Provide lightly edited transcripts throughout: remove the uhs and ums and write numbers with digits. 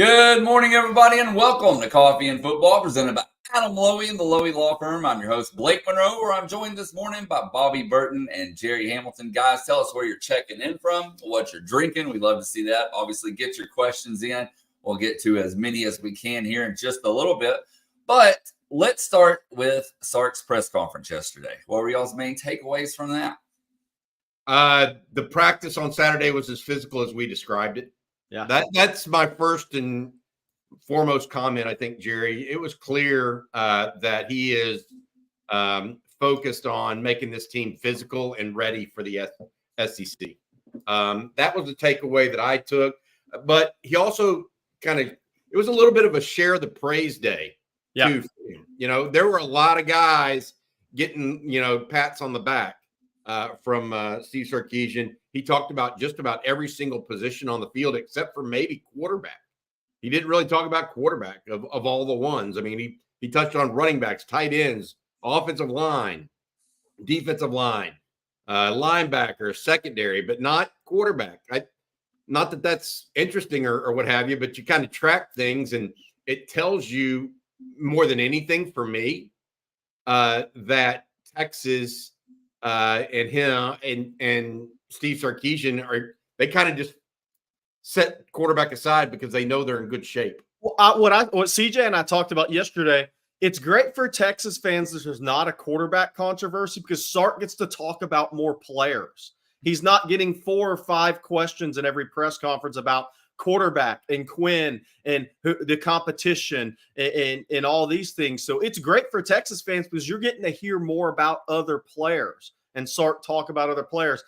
Good morning, everybody, and welcome to Coffee and Football, presented by Adam Lowy and the Lowy Law Firm. I'm your host, Blake Monroe, where I'm joined this morning by Bobby Burton and Jerry Hamilton. Guys, tell us where you're checking in from, what you're drinking. We'd love to see that. Obviously, get your questions in. We'll get to as many as we can here in just a little bit. But let's start with Sark's press conference yesterday. What were y'all's main takeaways from that? The practice on Saturday was as physical as we described it. Yeah, that's my first and foremost comment, I think, Jerry. It was clear that he is focused on making this team physical and ready for the SEC. That was the takeaway that I took. But he also it was a little bit of a share the praise day. Yeah. Too. You know, there were a lot of guys getting, pats on the back from Steve Sarkisian. He talked about just about every single position on the field except for maybe quarterback. He didn't really talk about quarterback of all the ones. I mean, he touched on running backs, tight ends, offensive line, defensive line, linebacker, secondary, but not quarterback. Not that that's interesting or what have you, but you kind of track things, and it tells you more than anything for me that Texas and him and Steve Sarkisian they kind of just set quarterback aside because they know they're in good shape. Well, what CJ and I talked about yesterday, it's great for Texas fans that there's not a quarterback controversy because Sark gets to talk about more players. He's not getting 4 or 5 questions in every press conference about quarterback and Quinn and the competition and all these things. So it's great for Texas fans because you're getting to hear more about other players and Sark talk about other players.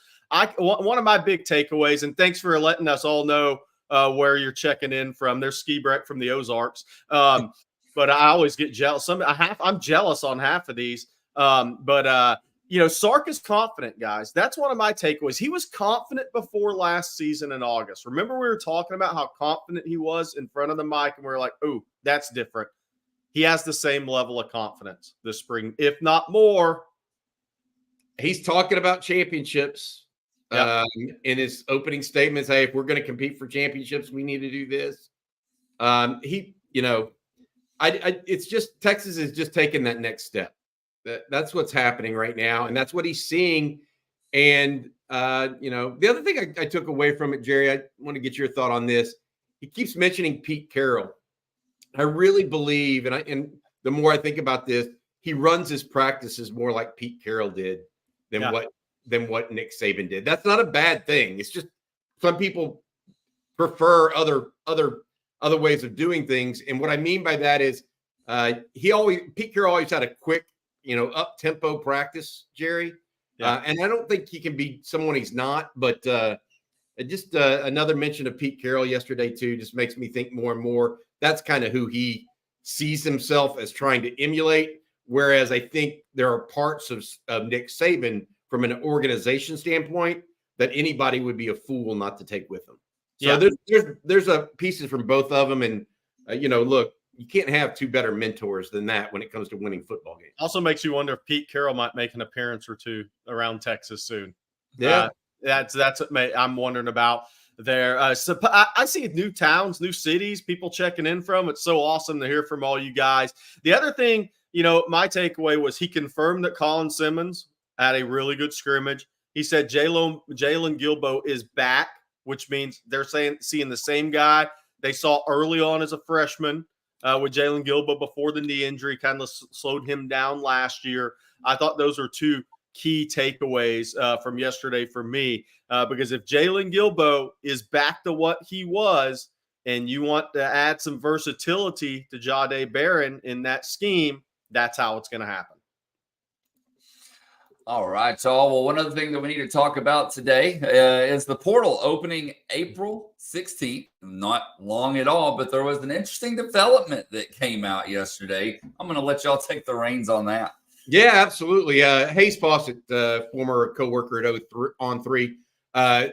One of my big takeaways, and thanks for letting us all know where you're checking in from. There's Ski Breck from the Ozarks. But I always get jealous. I'm jealous on half of these. Sark is confident, guys. That's one of my takeaways. He was confident before last season in August. Remember we were talking about how confident he was in front of the mic, and we were like, oh, that's different. He has the same level of confidence this spring, if not more. He's talking about championships. Yep. In his opening statements, hey, if we're going to compete for championships, we need to do this. It's just Texas is just taking that next step. That's what's happening right now, and that's what he's seeing. And the other thing I took away from it, Jerry, I want to get your thought on this. He keeps mentioning Pete Carroll. I really believe, and the more I think about this, he runs his practices more like Pete Carroll did than what Nick Saban did. That's not a bad thing. It's just some people prefer other ways of doing things. And what I mean by that is Pete Carroll always had a quick, up-tempo practice, Jerry. Yeah. And I don't think he can be someone he's not, but just another mention of Pete Carroll yesterday too just makes me think more and more that's kind of who he sees himself as trying to emulate. Whereas I think there are parts of Nick Saban from an organization standpoint that anybody would be a fool not to take with them. So there's a pieces from both of them. And, look, you can't have 2 better mentors than that when it comes to winning football games. Also makes you wonder if Pete Carroll might make an appearance or 2 around Texas soon. Yeah. That's what I'm wondering about there. So I see new towns, new cities, people checking in from. It's so awesome to hear from all you guys. The other thing, my takeaway was he confirmed that Colin Simmons had a really good scrimmage. He said Jalen Gilbo is back, which means they're seeing the same guy they saw early on as a freshman with Jalen Gilbo before the knee injury kind of slowed him down last year. I thought those are 2 key takeaways from yesterday for me because if Jalen Gilbo is back to what he was and you want to add some versatility to Jahdae Barron in that scheme, that's how it's going to happen. All right, y'all. Well, one other thing that we need to talk about today is the portal opening April 16th. Not long at all, but there was an interesting development that came out yesterday. I'm going to let y'all take the reins on that. Yeah, absolutely. Hayes Fawcett, former coworker at On3,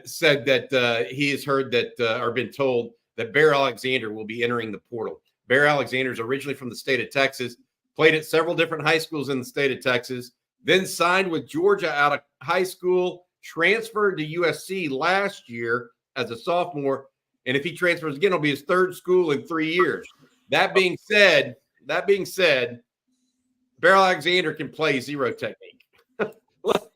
said that he has heard that or been told that Bear Alexander will be entering the portal. Bear Alexander is originally from the state of Texas, played at several different high schools in the state of Texas, then signed with Georgia out of high school, transferred to USC last year as a sophomore, And if he transfers again, it'll be his third school in 3 years. That being said, Beryl Alexander can play zero technique.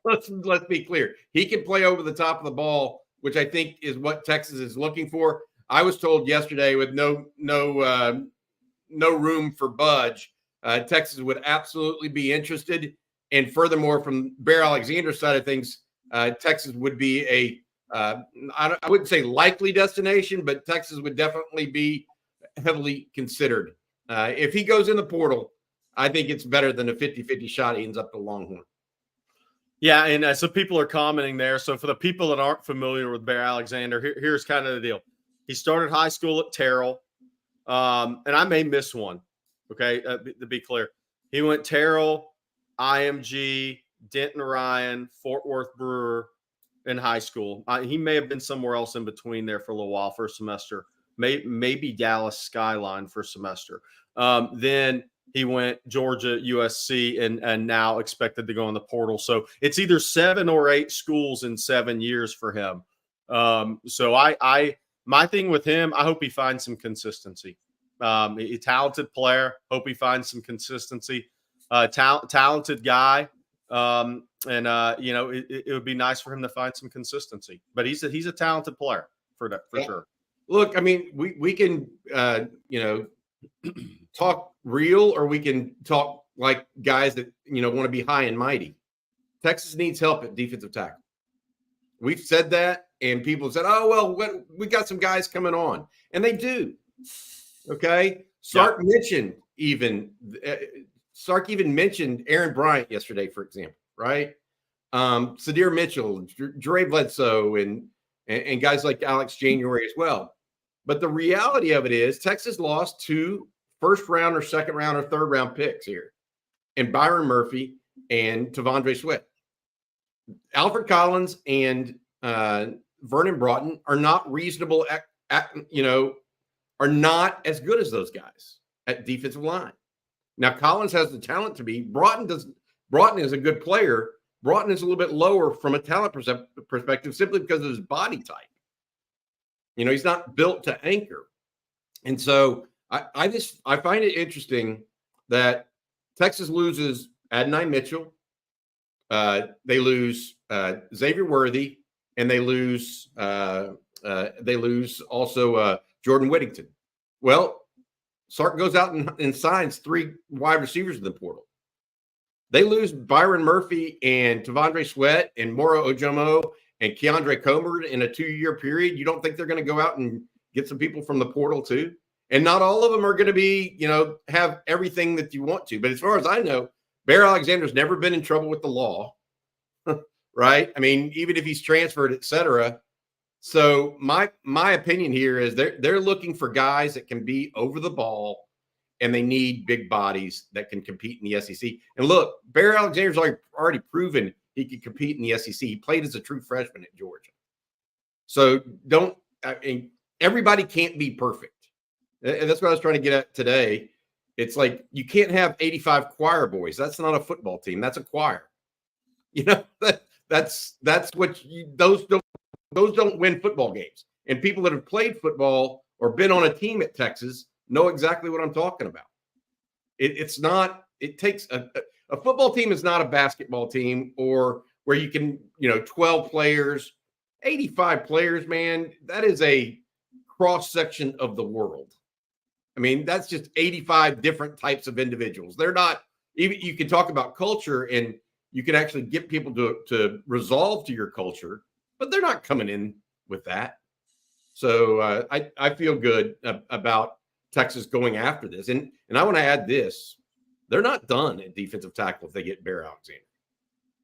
let's be clear. He can play over the top of the ball, which I think is what Texas is looking for. I was told yesterday with no room for budge, Texas would absolutely be interested. And furthermore, from Beryl Alexander's side of things, Texas would be I wouldn't say likely destination, but Texas would definitely be heavily considered. If he goes in the portal, I think it's better than a 50-50 shot he ends up the Longhorn. Yeah, and so people are commenting there. So for the people that aren't familiar with Bear Alexander, here's kind of the deal. He started high school at Terrell, and I may miss one, okay, to be clear. He went Terrell, IMG, Denton Ryan, Fort Worth Brewer in high school. He may have been somewhere else in between there for a little while for a semester, maybe Dallas Skyline for a semester. Then he went Georgia, USC, and now expected to go in the portal. So it's either 7 or 8 schools in 7 years for him. So my thing with him, I hope he finds some consistency. A talented player. Hope he finds some consistency. Talented guy. It would be nice for him to find some consistency. But he's a talented player for sure. Look, I mean, we can talk real, or we can talk like guys that want to be high and mighty. Texas needs help at defensive tackle. We've said that, and people said, "Oh well, we got some guys coming on," and they do. Okay, Sark even mentioned Aaron Bryant yesterday, for example, right? Sadir Mitchell, Dre Bledsoe, and guys like Alex January as well. But the reality of it is, Texas lost 2 first-round or second-round or third-round picks here, and Byron Murphy and Tavondre Sweat. Alfred Collins and Vernon Broughton are not reasonable, are not as good as those guys at defensive line. Now, Collins has the talent to be. Broughton is a good player. Broughton is a little bit lower from a talent perspective simply because of his body type. He's not built to anchor. And so I find it interesting that Texas loses Adonai Mitchell. They lose Xavier Worthy, and they lose also Jordan Whittington. Well, Sark goes out and signs 3 wide receivers in the portal. They lose Byron Murphy and Tavondre Sweat and Moro Ojomo and Keandre Comer in a 2-year period. You don't think they're going to go out and get some people from the portal too? And not all of them are going to be, have everything that you want to. But as far as I know, Bear Alexander's never been in trouble with the law, right? I mean, even if he's transferred, et cetera. So my opinion here is they're looking for guys that can be over the ball, and they need big bodies that can compete in the SEC. And look, Bear Alexander's already proven he could compete in the SEC. He played as a true freshman at Georgia. So everybody can't be perfect. And that's what I was trying to get at today. It's like you can't have 85 choir boys. That's not a football team. That's a choir. That's what those don't win football games. And people that have played football or been on a team at Texas know exactly what I'm talking about. It's not. It takes a football team is not a basketball team or where you can 12 players, 85 players. Man, that is a cross section of the world. I mean, that's just 85 different types of individuals. They're not even. You can talk about culture and you can actually get people to resolve to your culture, but they're not coming in with that. So I feel good about Texas going after this. And I want to add this. They're not done at defensive tackle if they get Bear Alexander.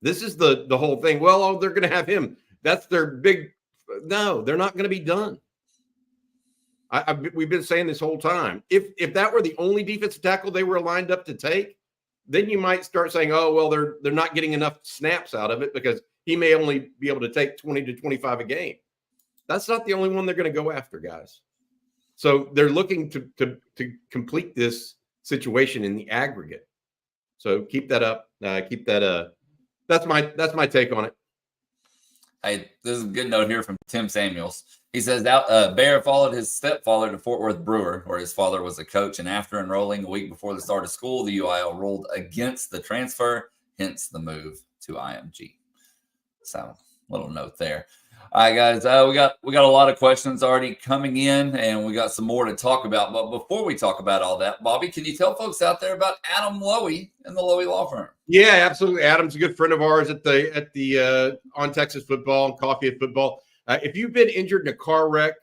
This is the whole thing. Well, they're going to have him. That's their big – no, they're not going to be done. We've been saying this whole time. If that were the only defensive tackle they were lined up to take, then you might start saying, oh, well, they're not getting enough snaps out of it because he may only be able to take 20 to 25 a game. That's not the only one they're going to go after, guys. So they're looking to complete this situation in the aggregate. So keep that up. That's my take on it. Hey, this is a good note here from Tim Samuels. He says Bear followed his stepfather to Fort Worth Brewer, where his father was a coach, and after enrolling a week before the start of school, the UIL ruled against the transfer, hence the move to IMG. So, little note there. All right, guys, we got a lot of questions already coming in, and we got some more to talk about. But before we talk about all that, Bobby, can you tell folks out there about Adam Lowy and the Lowy Law Firm? Yeah, absolutely. Adam's a good friend of ours at the On Texas Football and Coffee at Football. If you've been injured in a car wreck,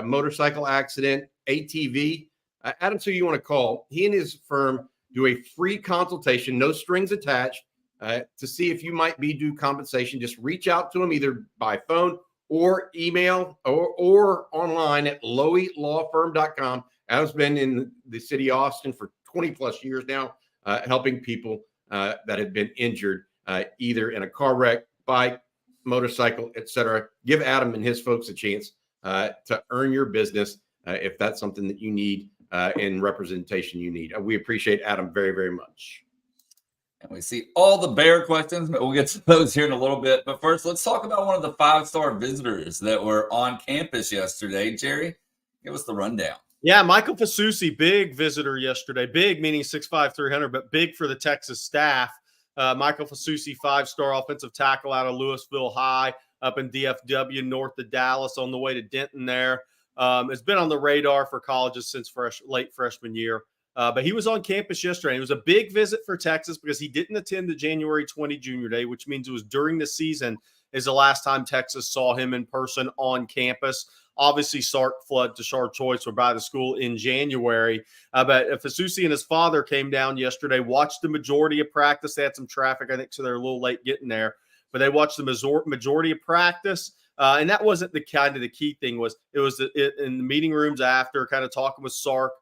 motorcycle accident, ATV, Adam's who you want to call. He and his firm do a free consultation, no strings attached, to see if you might be due compensation. Just reach out to him either by phone or email or online at loweylawfirm.com. Adam's been in the city of Austin for 20 plus years now, helping people that have been injured either in a car wreck, bike, motorcycle, etc. Give Adam and his folks a chance to earn your business if that's something that you need and representation you need. We appreciate Adam very, very much. And we see all the Bear questions, but we'll get to those here in a little bit. But first, let's talk about one of the 5-star visitors that were on campus yesterday. Jerry, give us the rundown. Yeah, Michael Fasusi, big visitor yesterday. Big meaning 6'5", 300, but big for the Texas staff. Michael Fasusi, 5-star offensive tackle out of Louisville High up in DFW, north of Dallas, on the way to Denton there. It's been on the radar for colleges since late freshman year. But he was on campus yesterday. It was a big visit for Texas because he didn't attend the January 20 Junior Day, which means it was during the season is the last time Texas saw him in person on campus. Obviously, Sark, Flood, Tashard Choice were by the school in January. But Fasusi and his father came down yesterday, watched the majority of practice. They had some traffic, I think, so they're a little late getting there. But they watched the majority of practice. And that wasn't the key thing. It was in the meeting rooms after, kind of talking with Sark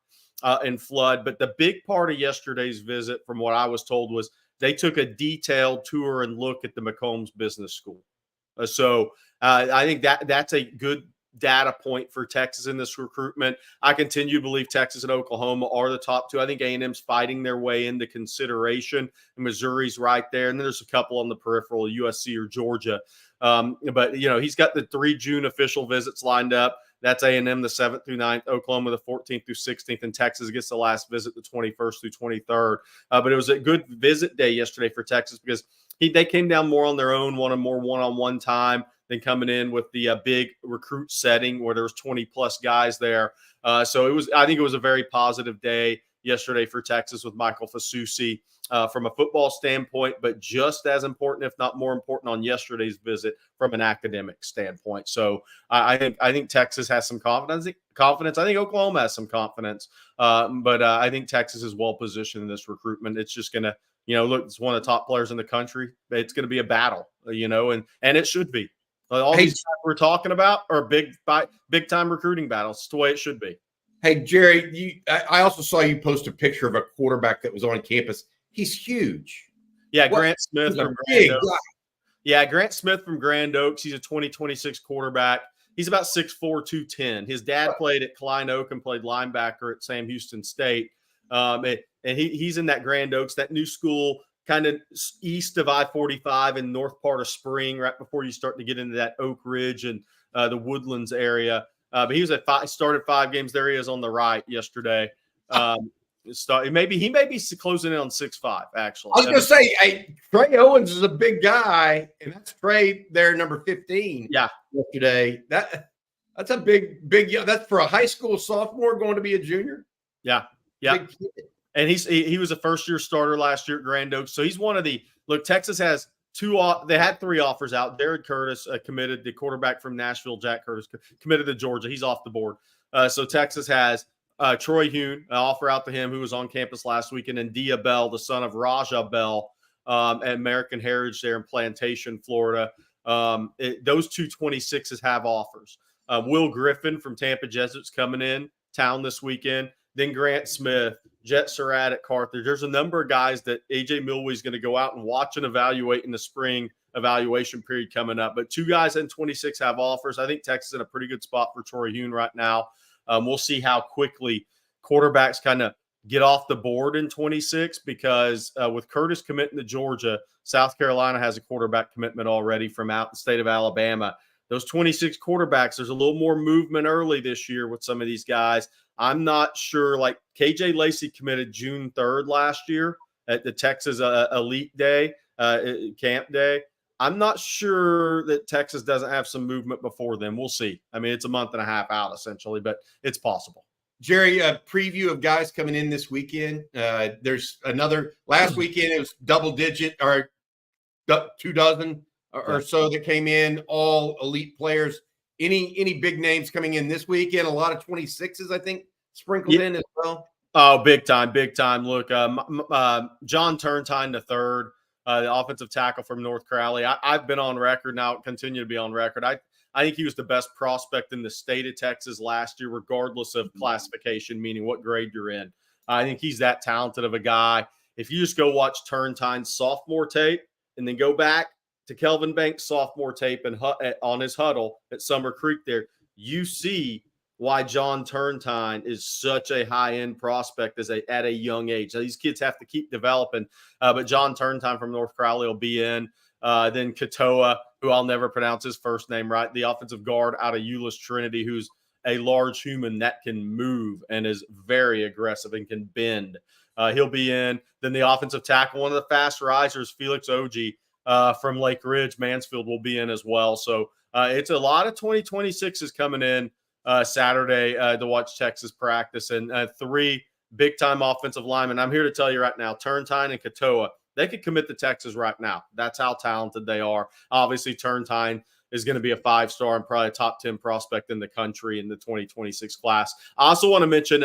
and Flood. But the big part of yesterday's visit, from what I was told, was they took a detailed tour and look at the McCombs Business School. I think that's a good data point for Texas in this recruitment. I continue to believe Texas and Oklahoma are the top two. I think A&M's fighting their way into consideration. Missouri's right there. And then there's a couple on the peripheral, USC or Georgia. But, he's got the 3 June official visits lined up. That's A&M the 7th through 9th, Oklahoma the 14th through 16th, and Texas gets the last visit the 21st through 23rd. But it was a good visit day yesterday for Texas because they came down more on their own, wanted more one-on-one time than coming in with the big recruit setting where there was 20-plus guys there. I think it was a very positive day yesterday for Texas with Michael Fasusi from a football standpoint, but just as important, if not more important, on yesterday's visit from an academic standpoint. So I think Texas has some confidence. I think Oklahoma has some confidence, but I think Texas is well positioned in this recruitment. It's just going to, look, it's one of the top players in the country. It's going to be a battle, and it should be. All these guys we're talking about are big time recruiting battles. It's the way it should be. Hey, Jerry, I also saw you post a picture of a quarterback that was on campus. He's huge. Yeah, Grant Smith from Grand Oaks. Yeah, Grant Smith from Grand Oaks. He's a 2026 quarterback. He's about 6'4", 210. His dad played at Klein Oak and played linebacker at Sam Houston State. And he's in that Grand Oaks, that new school, kind of east of I-45 and north part of Spring, right before you start to get into that Oak Ridge and the Woodlands area. But he was started 5 games. There he is on the right yesterday. He may be closing in on 6'5", actually. I was going to say, Trey Owens is a big guy, and that's Trey there, number 15. Yeah, yesterday. That's a big. That's for a high school sophomore going to be a junior. Yeah. And he was a first-year starter last year at Grand Oaks. So he's one of the – look, Texas has they had 3 offers out. Jared Curtis committed, the quarterback from Nashville, Jack Curtis, committed to Georgia. He's off the board. So Texas has Troy Hune, an offer out to him, who was on campus last weekend, and Dia Bell, the son of Raja Bell, at American Heritage there in Plantation, Florida. Those two 26s have offers. Will Griffin from Tampa Jesuits coming in town this weekend. Then Grant Smith, Jet Surratt at Carthage. There's a number of guys that A.J. Milwee is going to go out and watch and evaluate in the spring evaluation period coming up. But 2 guys in 26 have offers. I think Texas is in a pretty good spot for Troy Hune right now. We'll see how quickly quarterbacks kind of get off the board in 26 because with Curtis committing to Georgia, South Carolina has a quarterback commitment already from out the state of Alabama. Those 26 quarterbacks, there's a little more movement early this year with some of these guys. I'm not sure. Like KJ Lacey committed June 3rd last year at the Texas Elite Day, Camp Day. I'm not sure that Texas doesn't have some movement before then. We'll see. I mean, it's a month and a half out essentially, but it's possible. Jerry, a preview of guys coming in this weekend. There's another last weekend. It was double digit or 2 dozen or so that came in, all elite players. Any big names coming in this weekend? A lot of 26s, I think, sprinkled in as well. Oh, big time. Look, John Turntine III, the offensive tackle from North Crowley. I've been on record now, continue to be on record. I think he was the best prospect in the state of Texas last year, regardless of classification, meaning what grade you're in. I think he's that talented of a guy. If you just go watch Turntine's sophomore tape and then go back to Kelvin Banks' sophomore tape and on his huddle at Summer Creek there, you see why John Turntine is such a high-end prospect at a young age. Now, these kids have to keep developing, but John Turntine from North Crowley will be in. Then Katoa, who I'll never pronounce his first name right, the offensive guard out of Euless Trinity, who's a large human that can move and is very aggressive and can bend. He'll be in. Then the offensive tackle, one of the fast risers, Felix Oji from Lake Ridge, Mansfield, will be in as well. So it's a lot of 2026s coming in Saturday to watch Texas practice. And 3 big-time offensive linemen. I'm here to tell you right now, Turntine and Katoa, they could commit to Texas right now. That's how talented they are. Obviously, Turntine is going to be a 5-star and probably a top 10 prospect in the country in the 2026 class. I also want to mention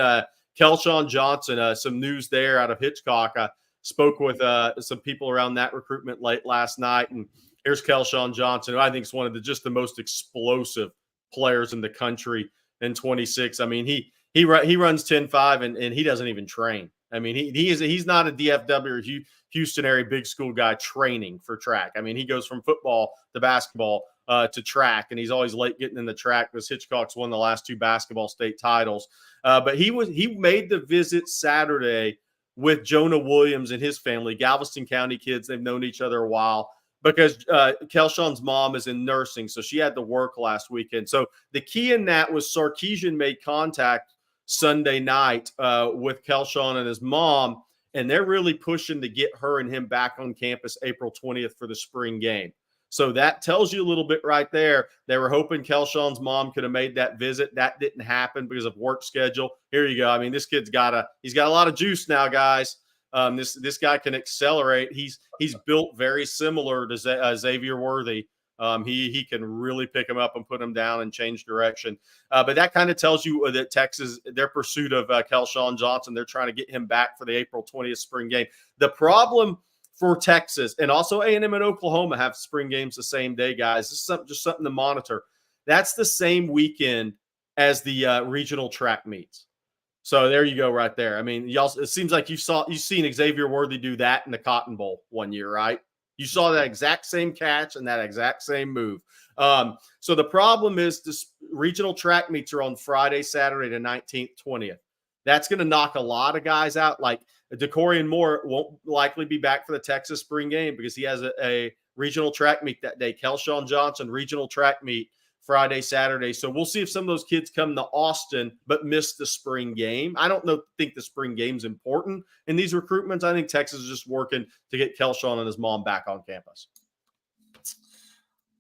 Kelshawn Johnson, some news there out of Hitchcock. I spoke with some people around that recruitment late last night, and here's Kelshawn Johnson, who I think is one of the most explosive players in the country in 26. I mean, he runs 10.5 and he doesn't even train. I mean, he's not a DFW or Houston area big school guy training for track. I mean, he goes from football to basketball to track, and he's always late getting in the track because Hitchcock's won the last 2 basketball state titles. But he made the visit Saturday with Jonah Williams and his family, Galveston County kids. They've known each other a while because Kelshawn's mom is in nursing, so she had to work last weekend. So the key in that was Sarkeesian made contact Sunday night with Kelshawn and his mom, and they're really pushing to get her and him back on campus April 20th for the spring game. So that tells you a little bit right there. They were hoping Kelshawn's mom could have made that visit. That didn't happen because of work schedule. Here you go. I mean, this kid's he's got a lot of juice now, guys. This guy can accelerate. He's built very similar to Xavier Worthy. He can really pick him up and put him down and change direction. But that kind of tells you that Texas, their pursuit of Kelshawn Johnson, they're trying to get him back for the April 20th spring game. The problem for Texas and also A&M and Oklahoma have spring games the same day, guys. This is just something to monitor. That's the same weekend as the regional track meets. So there you go right there. I mean, it seems like you've seen Xavier Worthy do that in the Cotton Bowl one year, right? You saw that exact same catch and that exact same move. So the problem is this regional track meets are on Friday, Saturday, the 19th, 20th. That's going to knock a lot of guys out. Like DeCorian Moore won't likely be back for the Texas spring game because he has a regional track meet that day. Kelshawn Johnson, regional track meet Friday, Saturday. So we'll see if some of those kids come to Austin but miss the spring game. I don't think the spring game's important in these recruitments. I think Texas is just working to get Kelshawn and his mom back on campus.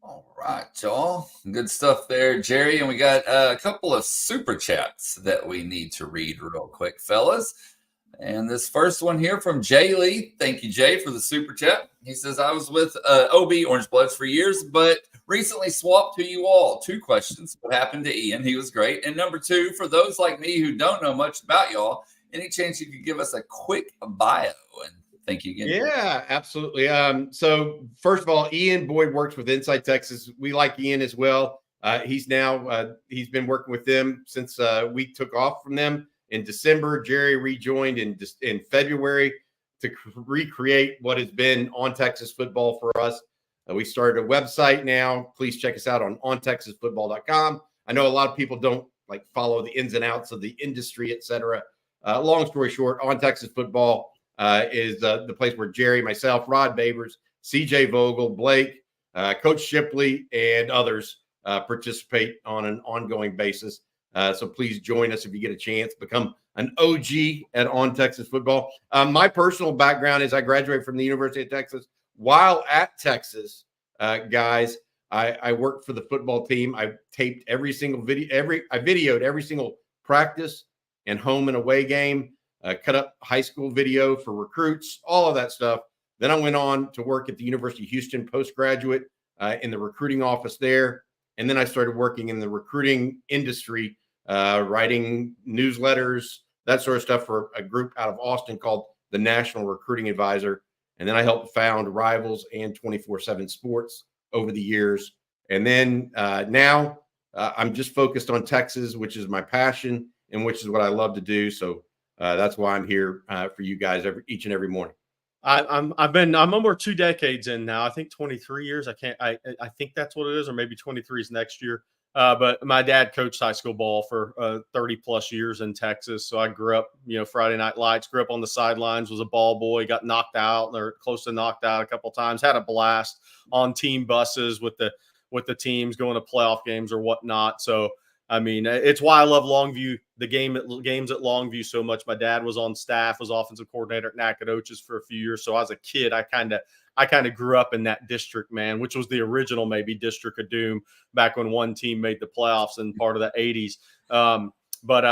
All right, y'all. Good stuff there, Jerry. And we got a couple of super chats that we need to read real quick, fellas. And this first one here from Jay Lee. Thank you, Jay, for the super chat. He says, I was with OB Orange Bloods for years, but recently swapped to you all. 2 questions. What happened to Ian? He was great. And number 2, for those like me who don't know much about y'all, any chance you could give us a quick bio? And thank you again. Yeah, absolutely. So first of all, Ian Boyd works with Inside Texas. We like Ian as well. He's been working with them since we took off from them in December. Jerry rejoined in February to recreate what has been On Texas Football for us. We started a website now. Please check us out on ontexasfootball.com. I know a lot of people don't follow the ins and outs of the industry, et cetera. long story short, On Texas Football is the place where Jerry, myself, Rod Babers, CJ Vogel, Blake, Coach Shipley, and others participate on an ongoing basis. So please join us if you get a chance. Become an OG at On Texas Football. My personal background is I graduated from the University of Texas. While at Texas, guys, I worked for the football team. I taped every single video, I videoed every single practice and home and away game, cut up high school video for recruits, all of that stuff. Then I went on to work at the University of Houston postgraduate in the recruiting office there. And then I started working in the recruiting industry, writing newsletters, that sort of stuff for a group out of Austin called the National Recruiting Advisor. And then I helped found Rivals and 24/7 Sports over the years. And then now I'm just focused on Texas, which is my passion and which is what I love to do. So that's why I'm here for you guys each and every morning. I'm over 2 decades in now. I think 23 years. I think that's what it is, or maybe 23 is next year. But my dad coached high school ball for 30 plus years in Texas. So I grew up, Friday Night Lights, grew up on the sidelines, was a ball boy, got knocked out or close to knocked out a couple of times, had a blast on team buses with the teams going to playoff games or whatnot. So, I mean, it's why I love Longview, games at Longview so much. My dad was on staff, was offensive coordinator at Nacogdoches for a few years. So as a kid, I kind of grew up in that district, man, which was the original maybe District of Doom back when one team made the playoffs in part of the 80s.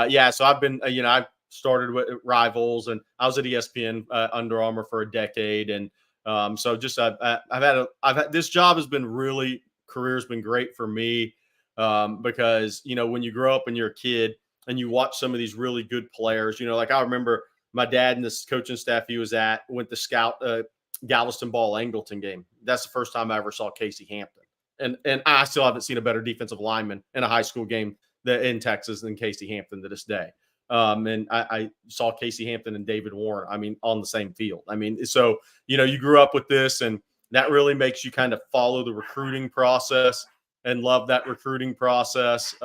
Yeah, so I've been, I started with Rivals, and I was at ESPN Under Armour for a decade. And so just I've had this job has been really, career's been great for me because, when you grow up and you're a kid and you watch some of these really good players, like I remember my dad and this coaching staff he was at went to scout Galveston Ball Angleton game. That's the first time I ever saw Casey Hampton. And I still haven't seen a better defensive lineman in a high school game in Texas than Casey Hampton to this day. And I saw Casey Hampton and David Warren, on the same field. So, you grew up with this, and that really makes you kind of follow the recruiting process and love that recruiting process.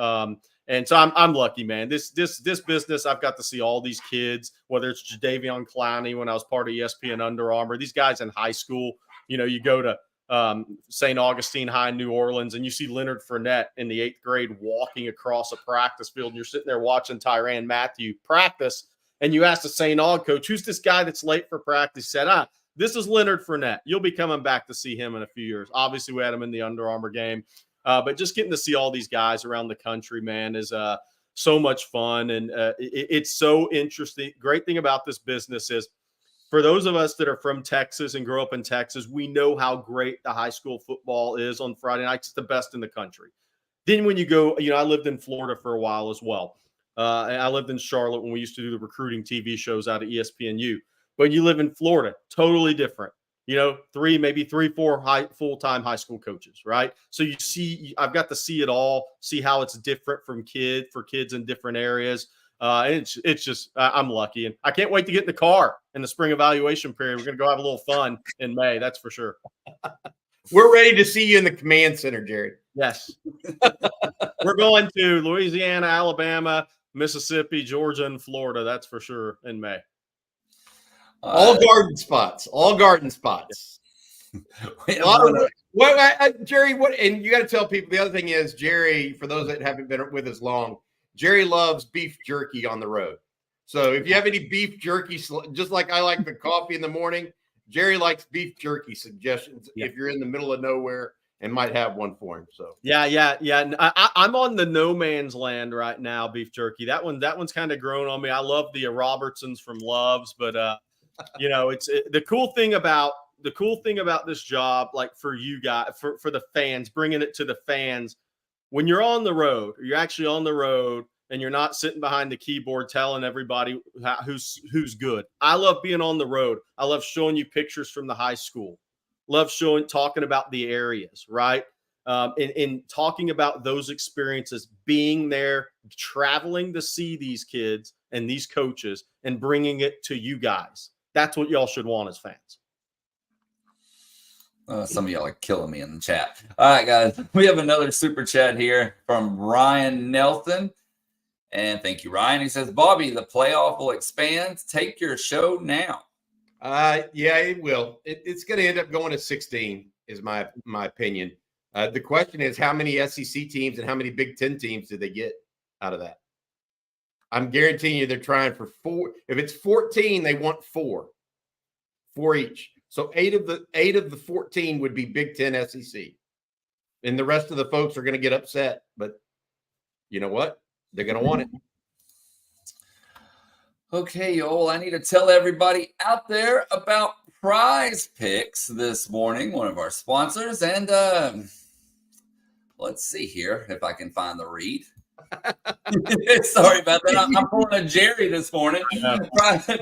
And so I'm lucky, man. This business, I've got to see all these kids, whether it's Jadeveon Clowney when I was part of ESPN Under Armour, these guys in high school. You go to St. Augustine High in New Orleans, and you see Leonard Fournette in the 8th grade walking across a practice field, and you're sitting there watching Tyrann Mathieu practice, and you ask the St. Aug coach, who's this guy that's late for practice? He said, this is Leonard Fournette. You'll be coming back to see him in a few years. Obviously, we had him in the Under Armour game. But just getting to see all these guys around the country, man, is so much fun. And it's so interesting. Great thing about this business is for those of us that are from Texas and grew up in Texas, we know how great the high school football is on Friday nights. It's the best in the country. Then when you go, I lived in Florida for a while as well. And I lived in Charlotte when we used to do the recruiting TV shows out of ESPNU. But you live in Florida, totally different. 3-4 full-time high school coaches, right? So I've got to see it all, see how it's different for kids in different areas. And it's just, I'm lucky. And I can't wait to get in the car in the spring evaluation period. We're going to go have a little fun in May. That's for sure. We're ready to see you in the command center, Jerry. Yes. We're going to Louisiana, Alabama, Mississippi, Georgia, and Florida. That's for sure in May. All garden spots. Jerry, and you got to tell people, the other thing is, Jerry, for those that haven't been with us long, Jerry loves beef jerky on the road. So if you have any beef jerky, just like I like the coffee in the morning, Jerry likes beef jerky suggestions if you're in the middle of nowhere and might have one for him. So yeah. I'm on the no man's land right now, beef jerky. That one's kind of grown on me. I love the Robertsons from Love's, but it's the cool thing about this job, like for you guys, for the fans, bringing it to the fans, when you're on the road, or you're actually on the road and you're not sitting behind the keyboard telling everybody who's good. I love being on the road. I love showing you pictures from the high school. Love talking about the areas, right? And talking about those experiences, being there, traveling to see these kids and these coaches and bringing it to you guys. That's what y'all should want as fans. Some of y'all are killing me in the chat. All right, guys. We have another super chat here from Ryan Nelson. And thank you, Ryan. He says, Bobby, the playoff will expand. Take your show now. Yeah, it will. It's going to end up going to 16, is my opinion. The question is, how many SEC teams and how many Big Ten teams did they get out of that? I'm guaranteeing you they're trying for 4. If it's 14, they want 4 each. So 8 of the 14 would be Big Ten SEC. And the rest of the folks are going to get upset. But you know what? They're going to want it. Okay, y'all, I need to tell everybody out there about Prize Picks this morning, one of our sponsors. And let's see here if I can find the read. Sorry about that. I'm pulling a Jerry this morning.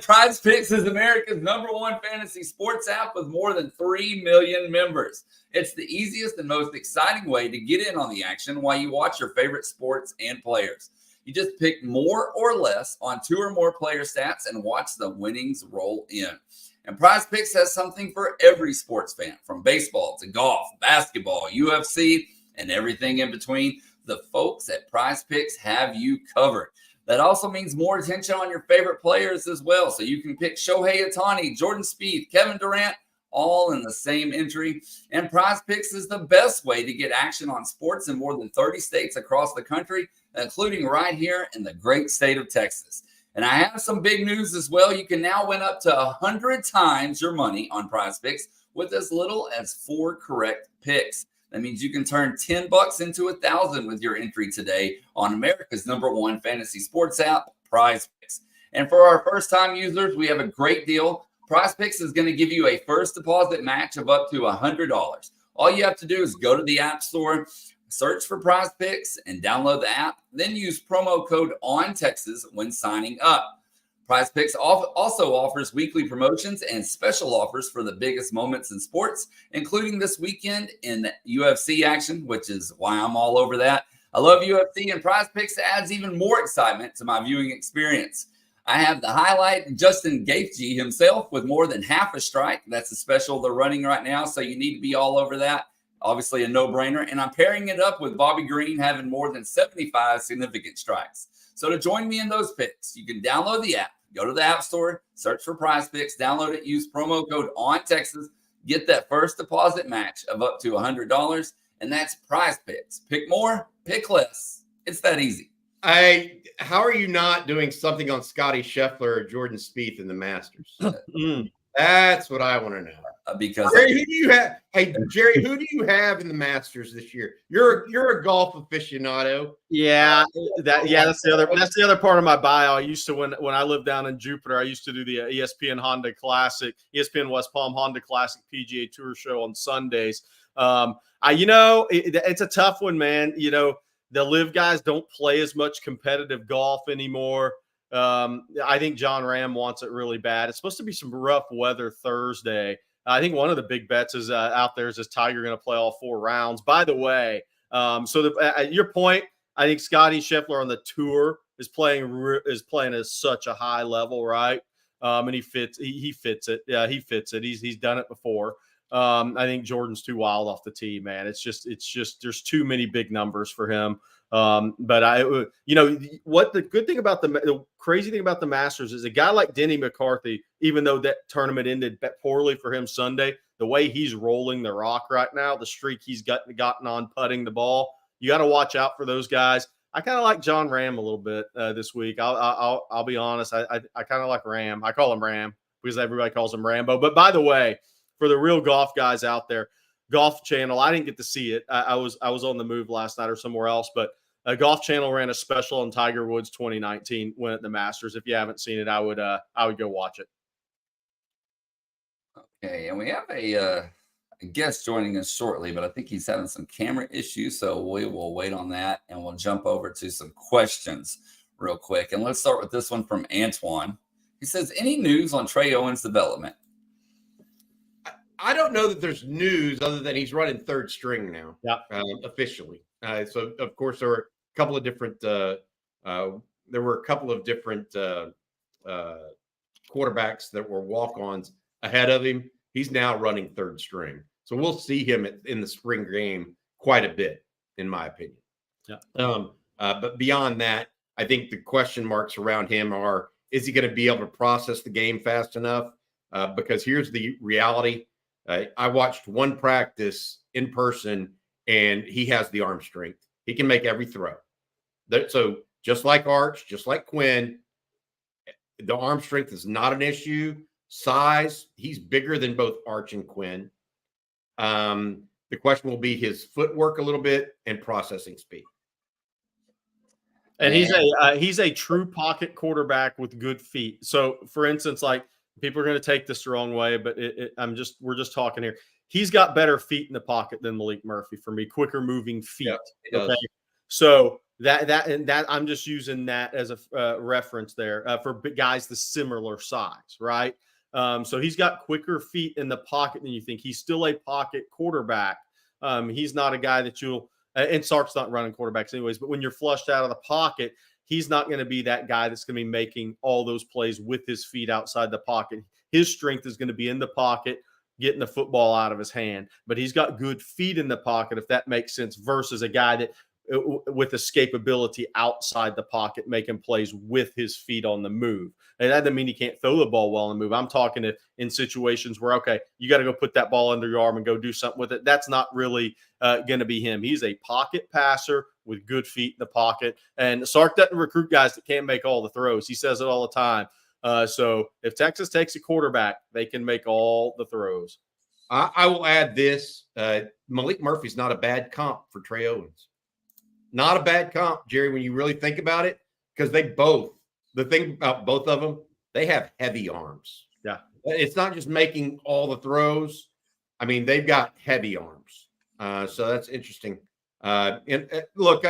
Prize Picks is America's #1 fantasy sports app with more than 3 million members. It's the easiest and most exciting way to get in on the action while you watch your favorite sports and players. You just pick more or less on 2 or more player stats and watch the winnings roll in. And Prize Picks has something for every sports fan, from baseball to golf, basketball, UFC, and everything in between. The folks at Prize Picks have you covered. That also means more attention on your favorite players as well. So you can pick Shohei Ohtani, Jordan Spieth, Kevin Durant, all in the same entry. And Prize Picks is the best way to get action on sports in more than 30 states across the country, including right here in the great state of Texas. And I have some big news as well. You can now win up to 100 times your money on Prize Picks with as little as 4 correct picks. That means you can turn $10 into 1,000 with your entry today on America's #1 fantasy sports app, Prize Picks. And for our first-time users, we have a great deal. Prize Picks is going to give you a first deposit match of up to $100. All you have to do is go to the App Store, search for Prize Picks, and download the app. Then use promo code ONTEXAS when signing up. Prize Picks also offers weekly promotions and special offers for the biggest moments in sports, including this weekend in UFC action, which is why I'm all over that. I love UFC, and Prize Picks adds even more excitement to my viewing experience. I have the highlight, Justin Gaethje himself, with more than half a strike. That's a special they're running right now, so you need to be all over that. Obviously a no-brainer. And I'm pairing it up with Bobby Green having more than 75 significant strikes. So to join me in those picks, you can download the app. Go to the App Store, search for Prize Picks, download it, use promo code ONTEXAS, get that first deposit match of up to $100, and that's Prize Picks. Pick more, pick less. It's that easy. How are you not doing something on Scotty Scheffler or Jordan Spieth in the Masters? That's what I want to know. Because Jerry, who do you have? Hey, Jerry, who do you have in the Masters this year? You're a golf aficionado. Yeah, that's the other part of my bio. I used to when I lived down in Jupiter, I used to do the ESPN Honda Classic, ESPN West Palm Honda Classic PGA Tour show on Sundays. It's a tough one, man. You know, the live guys don't play as much competitive golf anymore. I think John Ram wants it really bad. It's supposed to be some rough weather Thursday. I think one of the big bets is out there is Tiger going to play all 4 rounds. By the way, at your point, I think Scotty Scheffler on the tour is playing at such a high level, right? And he fits it. Yeah, he fits it. He's done it before. I think Jordan's too wild off the tee, man. It's just there's too many big numbers for him. But what the good thing about the crazy thing about the Masters is a guy like Denny McCarthy, even though that tournament ended poorly for him Sunday, the way he's rolling the rock right now, the streak he's gotten on putting the ball, you got to watch out for those guys. I kind of like John Ram a little bit this week. I'll be honest. I kind of like Ram. I call him Ram because everybody calls him Rambo. But by the way, for the real golf guys out there, Golf Channel, I didn't get to see it. I was on the move last night or somewhere else, but Golf Channel ran a special on Tiger Woods 2019 win at the Masters. If you haven't seen it, I would go watch it. Okay, and we have a guest joining us shortly, but I think he's having some camera issues, so we will wait on that, and we'll jump over to some questions real quick. And let's start with this one from Antoine. He says, any news on Trey Owens' development? I don't know that there's news other than he's running third string now, officially. So of course there were a couple of different quarterbacks that were walk-ons ahead of him. He's now running third string, so we'll see him in the spring game quite a bit, in my opinion. Yeah. But beyond that, I think the question marks around him are, is he going to be able to process the game fast enough? Because here's the reality. I watched one practice in person, and he has the arm strength. He can make every throw. So just like Arch, just like Quinn, the arm strength is not an issue. Size, he's bigger than both Arch and Quinn. The question will be his footwork a little bit and processing speed. And he's a true pocket quarterback with good feet. So, for instance, like people are going to take this the wrong way, but we're just talking here. He's got better feet in the pocket than Malik Murphy for me. Quicker moving feet. Yeah, okay, so that I'm just using that as a reference there for guys the similar size, right? So he's got quicker feet in the pocket than you think. He's still a pocket quarterback. He's not a guy that you'll. And Sark's not running quarterbacks anyways, but when you're flushed out of the pocket, he's not going to be that guy that's going to be making all those plays with his feet outside the pocket. His strength is going to be in the pocket, getting the football out of his hand. But he's got good feet in the pocket, if that makes sense, versus a guy that with escapability outside the pocket, making plays with his feet on the move. And that doesn't mean he can't throw the ball well on the move. I'm talking in situations where, okay, you got to go put that ball under your arm and go do something with it. That's not really going to be him. He's a pocket passer with good feet in the pocket. And Sark doesn't recruit guys that can't make all the throws. He says it all the time. So if Texas takes a quarterback, they can make all the throws. I will add this. Malik Murphy's not a bad comp for Trey Owens. Not a bad comp, Jerry, when you really think about it, because the thing about both of them, they have heavy arms. Yeah. It's not just making all the throws. I mean, they've got heavy arms. So that's interesting. Look,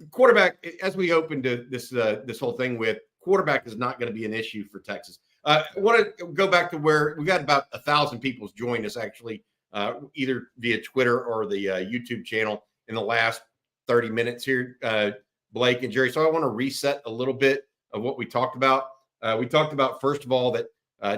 quarterback, as we opened this whole thing with, quarterback is not going to be an issue for Texas. I want to go back to where we got about 1,000 people join us actually, either via Twitter or the YouTube channel in the last 30 minutes here, Blake and Jerry. So I want to reset a little bit of what we talked about. We talked about, first of all, that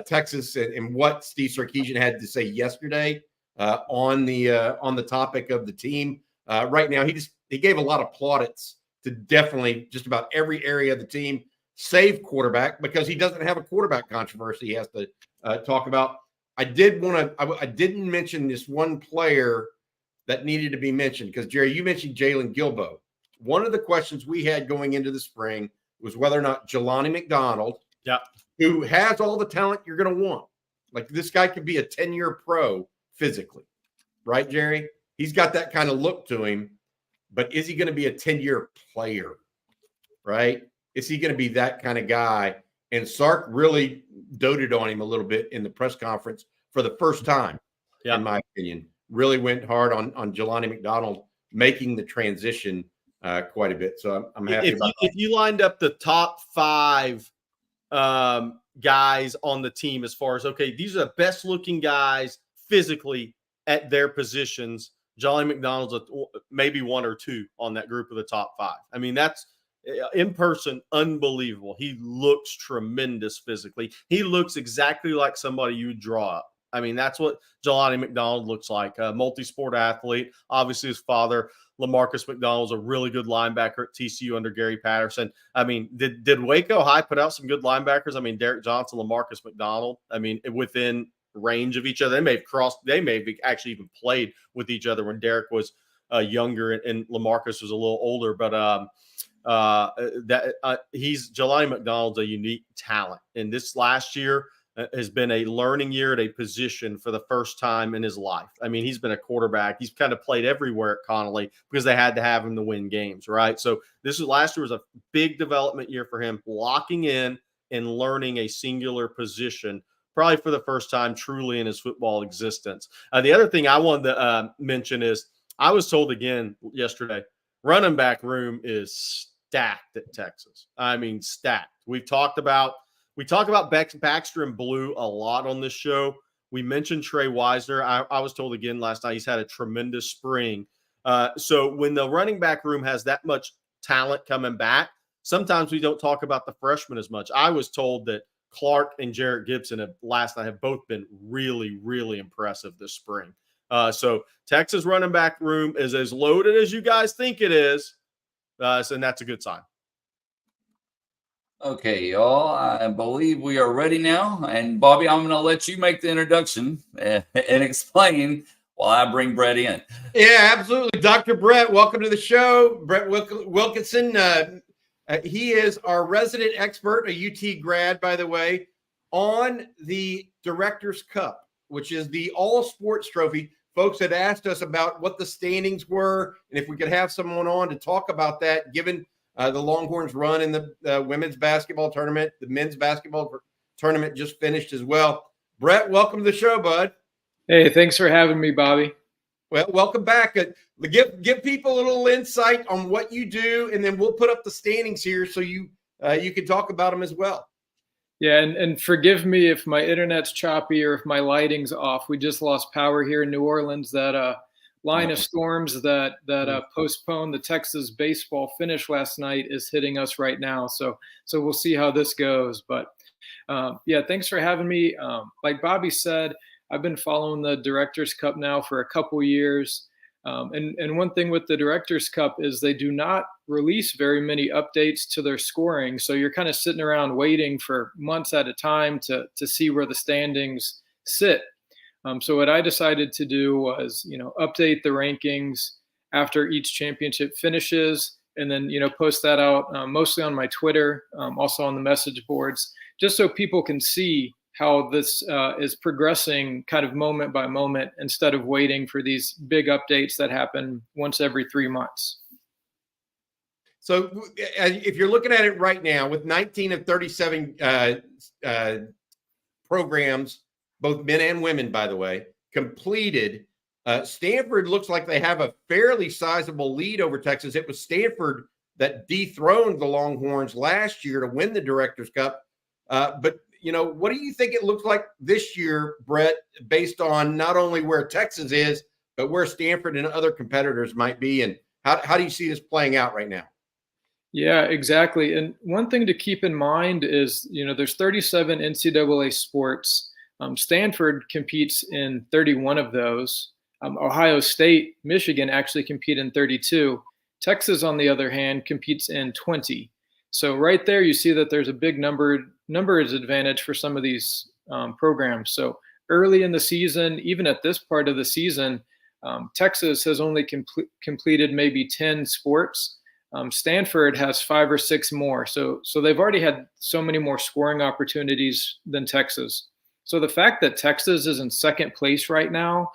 Texas and what Steve Sarkisian had to say yesterday on the topic of the team. Right now, he gave a lot of plaudits to definitely just about every area of the team, save quarterback, because he doesn't have a quarterback controversy he has to talk about. I didn't mention this one player that needed to be mentioned, because Jerry, you mentioned Jalen Gilbo. One of the questions we had going into the spring was whether or not Jelani McDonald, who has all the talent you're going to want, like this guy could be a 10-year pro physically, right, Jerry? He's got that kind of look to him, but is he going to be a 10-year player, right? Is he going to be that kind of guy? And Sark really doted on him a little bit in the press conference for the first time, in my opinion. Really went hard on Jelani McDonald making the transition quite a bit. So I'm happy about that. If you lined up the top 5 guys on the team as far as, okay, these are the best looking guys physically at their positions, Jelani McDonald's maybe 1 or 2 on that group of the top 5. I mean, that's in person, unbelievable. He looks tremendous physically. He looks exactly like somebody you would draw up. I mean, that's what Jelani McDonald looks like, a multi-sport athlete. Obviously, his father, LaMarcus McDonald, was a really good linebacker at TCU under Gary Patterson. I mean, did Waco High put out some good linebackers? I mean, Derek Johnson, LaMarcus McDonald, I mean, within range of each other. They may have actually even played with each other when Derek was younger and LaMarcus was a little older. But Jelani McDonald's a unique talent. And this last year has been a learning year at a position for the first time in his life. I mean, he's been a quarterback. He's kind of played everywhere at Connolly because they had to have him to win games, right? So last year was a big development year for him, locking in and learning a singular position, probably for the first time truly in his football existence. The other thing I wanted to mention is I was told again yesterday, running back room is stacked at Texas. I mean, stacked. We talk about Baxter and Blue a lot on this show. We mentioned Trey Wisner. I was told again last night he's had a tremendous spring. So when the running back room has that much talent coming back, sometimes we don't talk about the freshmen as much. I was told that Clark and Jarrett Gibson last night have both been really, really impressive this spring. So Texas running back room is as loaded as you guys think it is. And that's a good sign. Okay, y'all, I believe we are ready now. And Bobby, I'm going to let you make the introduction and explain while I bring Brett in. Yeah, absolutely. Dr. Brett, welcome to the show. Brett Wilkinson, he is our resident expert, a UT grad, by the way, on the Director's Cup, which is the all sports trophy. Folks had asked us about what the standings were and if we could have someone on to talk about that, given the Longhorns run in the women's basketball tournament. The men's basketball tournament just finished as well. Brett, welcome to the show, bud. Hey, thanks for having me, Bobby. Well, welcome back. Give people a little insight on what you do, and then we'll put up the standings here so you can talk about them as well. Yeah, and forgive me if my internet's choppy or if my lighting's off. We just lost power here in New Orleans. That line of storms that postponed the Texas baseball finish last night is hitting us right now. So we'll see how this goes. But yeah, thanks for having me. Like Bobby said, I've been following the Director's Cup now for a couple years. And one thing with the Director's Cup is they do not release very many updates to their scoring. So you're kind of sitting around waiting for months at a time to see where the standings sit. So what I decided to do was, update the rankings after each championship finishes, and then, post that out mostly on my Twitter, also on the message boards, just so people can see how this is progressing kind of moment by moment instead of waiting for these big updates that happen once every 3 months. So if you're looking at it right now with 19 of 37 programs, both men and women, by the way, completed, Stanford looks like they have a fairly sizable lead over Texas. It was Stanford that dethroned the Longhorns last year to win the Director's Cup. But what do you think it looks like this year, Brett, based on not only where Texas is, but where Stanford and other competitors might be? And how do you see this playing out right now? Yeah, exactly. And one thing to keep in mind is, there's 37 NCAA sports. Stanford competes in 31 of those. Ohio State, Michigan actually compete in 32. Texas, on the other hand, competes in 20. So right there, you see that there's a big numbers advantage for some of these programs. So early in the season, even at this part of the season, Texas has only completed maybe 10 sports. Stanford has 5 or 6 more. So they've already had so many more scoring opportunities than Texas. So the fact that Texas is in second place right now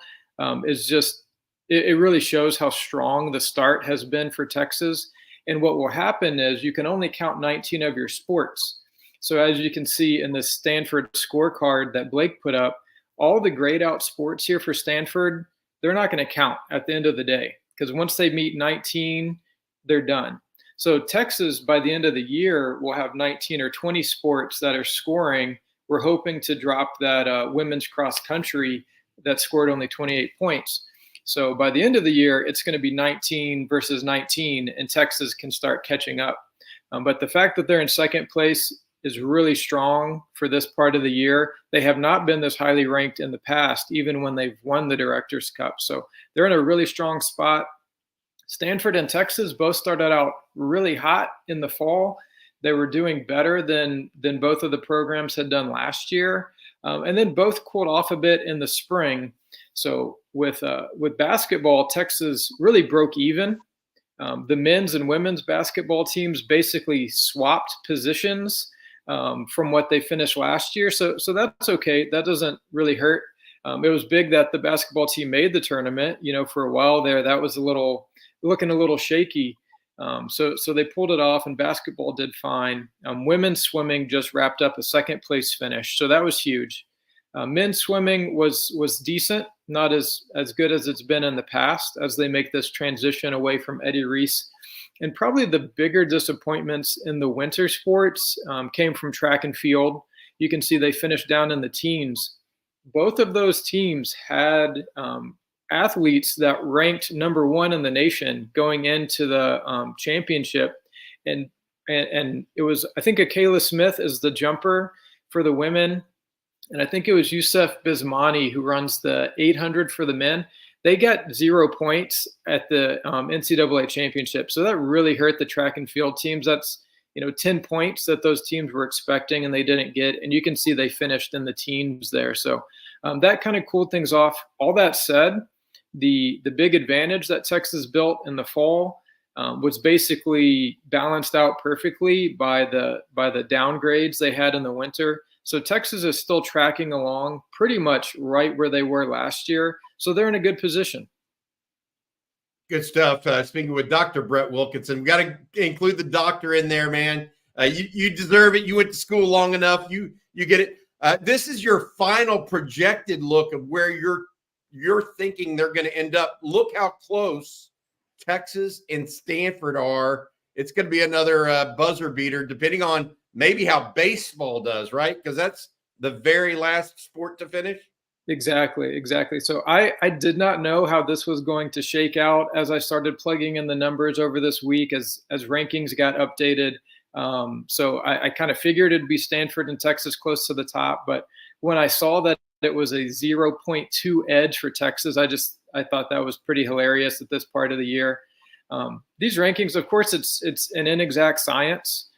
is just, it really shows how strong the start has been for Texas. And what will happen is you can only count 19 of your sports. So as you can see in the Stanford scorecard that Blake put up, all the grayed out sports here for Stanford, they're not going to count at the end of the day, because once they meet 19, they're done. So Texas, by the end of the year, will have 19 or 20 sports that are scoring. We're hoping to drop that women's cross country that scored only 28 points. So by the end of the year, it's going to be 19 versus 19, and Texas can start catching up. But the fact that they're in second place is really strong for this part of the year. They have not been this highly ranked in the past, even when they've won the Director's Cup. So they're in a really strong spot. Stanford and Texas both started out really hot in the fall. They were doing better than both of the programs had done last year. And then both cooled off a bit in the spring. So with basketball, Texas really broke even. The men's and women's basketball teams basically swapped positions from what they finished last year. So that's okay. That doesn't really hurt. It was big that the basketball team made the tournament. For a while there, that was looking a little shaky. So they pulled it off, and basketball did fine. Women's swimming just wrapped up a second place finish, so that was huge. Men's swimming was decent, not as good as it's been in the past, as they make this transition away from Eddie Reese. And probably the bigger disappointments in the winter sports came from track and field. You can see they finished down in the teens. Both of those teams had athletes that ranked number 1 in the nation going into the championship. And it was, I think, Akayla Smith is the jumper for the women. And I think it was Yusuf Bismani who runs the 800 for the men. They got 0 points at the NCAA championship. So that really hurt the track and field teams. That's, 10 points that those teams were expecting and they didn't get. And you can see they finished in the teens there. So that kind of cooled things off. All that said, the big advantage that Texas built in the fall was basically balanced out perfectly by the downgrades they had in the winter. So Texas is still tracking along pretty much right where they were last year. So they're in a good position. Good stuff. Speaking with Dr. Brett Wilkinson, we got to include the doctor in there, man. You deserve it. You went to school long enough. You get it. This is your final projected look of where you're thinking they're going to end up. Look how close Texas and Stanford are. It's going to be another buzzer beater, depending on maybe how baseball does, right? Because that's the very last sport to finish. Exactly. So I did not know how this was going to shake out as I started plugging in the numbers over this week as rankings got updated. So I kind of figured it'd be Stanford and Texas close to the top. But when I saw that it was a 0.2 edge for Texas, I thought that was pretty hilarious at this part of the year. These rankings, of course, it's an inexact science.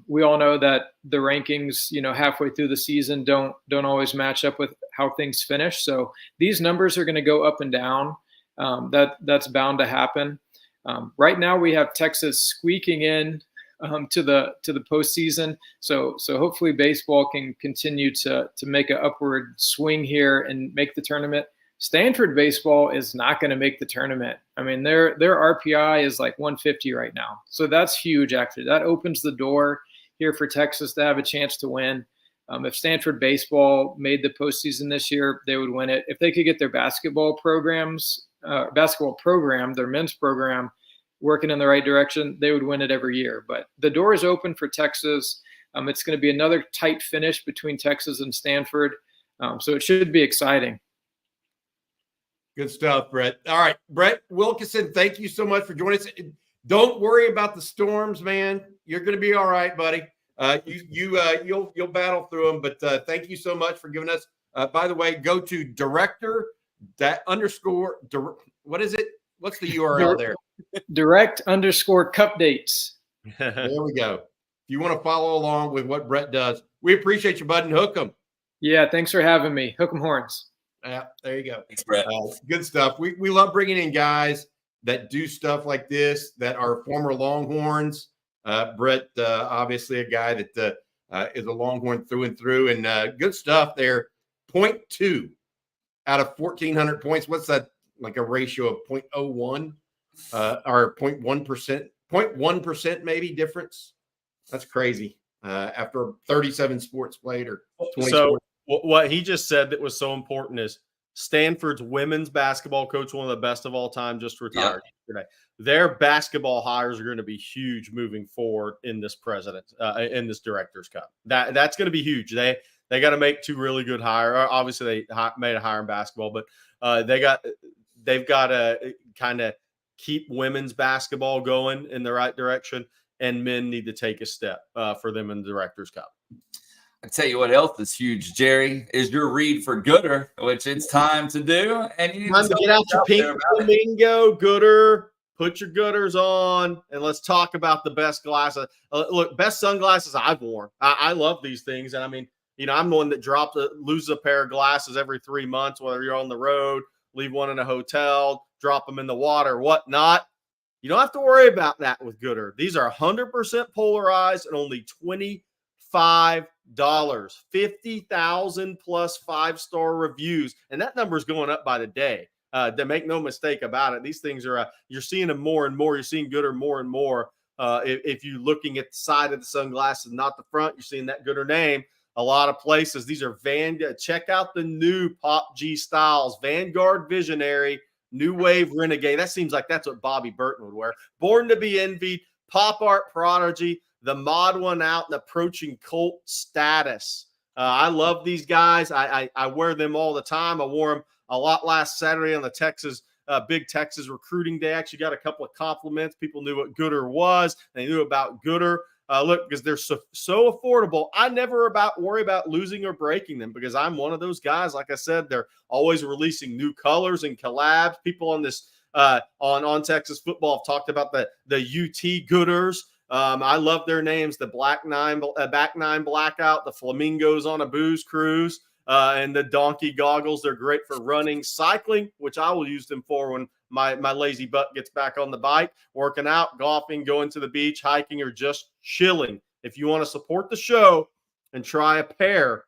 We all know that the rankings, halfway through the season don't always match up with how things finish. So these numbers are going to go up and down. That's bound to happen. Right now we have Texas squeaking in to the postseason. So hopefully baseball can continue to make an upward swing here and make the tournament. Stanford baseball is not going to make the tournament. I mean, their RPI is like 150 right now. So that's huge, actually. That opens the door here for Texas to have a chance to win. If Stanford baseball made the postseason this year, they would win it. If they could get their basketball program, their men's program, working in the right direction, they would win it every year. But the door is open for Texas. It's going to be another tight finish between Texas and Stanford. So it should be exciting. Good stuff, Brett. All right, Brett Wilkinson, thank you so much for joining us. Don't worry about the storms, man. You're going to be all right, buddy. You'll battle through them. But thank you so much for giving us. By the way, go to director what is it? What's the URL there? Direct_cup dates. There we go. If you want to follow along with what Brett does, we appreciate you, bud, and hook 'em. Yeah, thanks for having me. Hook 'em horns. Yeah, there you go. Thanks, Brett. Good stuff. We love bringing in guys that do stuff like this that are former Longhorns. Brett, obviously a guy that is a Longhorn through and through, and good stuff there. 0.2 out of 1,400 points. What's that, like a ratio of 0.01 or 0.1%? 0.1% maybe difference. That's crazy. After 37 sports played or 20 sports. What he just said that was so important is Stanford's women's basketball coach, one of the best of all time, just retired yesterday. Their basketball hires are going to be huge moving forward in this in this Directors Cup. That's going to be huge. They got to make two really good hires. Obviously, they made a hire in basketball, but they've got to kind of keep women's basketball going in the right direction, and men need to take a step for them in the Directors Cup. I tell you what else is huge, Jerry, is your read for Gooder, which it's time to do. And you need to get out your pink flamingo, Gooder. Put your Gooders on, and let's talk about the best glasses. Look, best sunglasses I've worn. I love these things, and I mean, I'm the one that loses a pair of glasses every 3 months, whether you're on the road, leave one in a hotel, drop them in the water, whatnot. You don't have to worry about that with Gooder. These are 100% polarized and only $25. 50,000 plus 5-star reviews, and that number is going up by the day. To make no mistake about it, these things are you're seeing them more and more. You're seeing Gooder more and more. If you're looking at the side of the sunglasses, not the front, you're seeing that Gooder name a lot of places. These are check out the new Pop G Styles Vanguard Visionary New Wave Renegade. That seems like that's what Bobby Burton would wear. Born to be Envied, Pop Art Prodigy, the mod one out and approaching cult status. I love these guys. I wear them all the time. I wore them a lot last Saturday on the Texas Big Texas Recruiting Day. Actually got a couple of compliments. People knew what Gooder was. They knew about Gooder. Look, because they're so affordable. I never worry about losing or breaking them because I'm one of those guys. Like I said, they're always releasing new colors and collabs. People on this on Texas football have talked about the UT Gooders. I love their names: the Back Nine Blackout, the Flamingos on a Booze Cruise, and the Donkey Goggles. They're great for running, cycling, which I will use them for when my lazy butt gets back on the bike, working out, golfing, going to the beach, hiking, or just chilling. If you want to support the show and try a pair,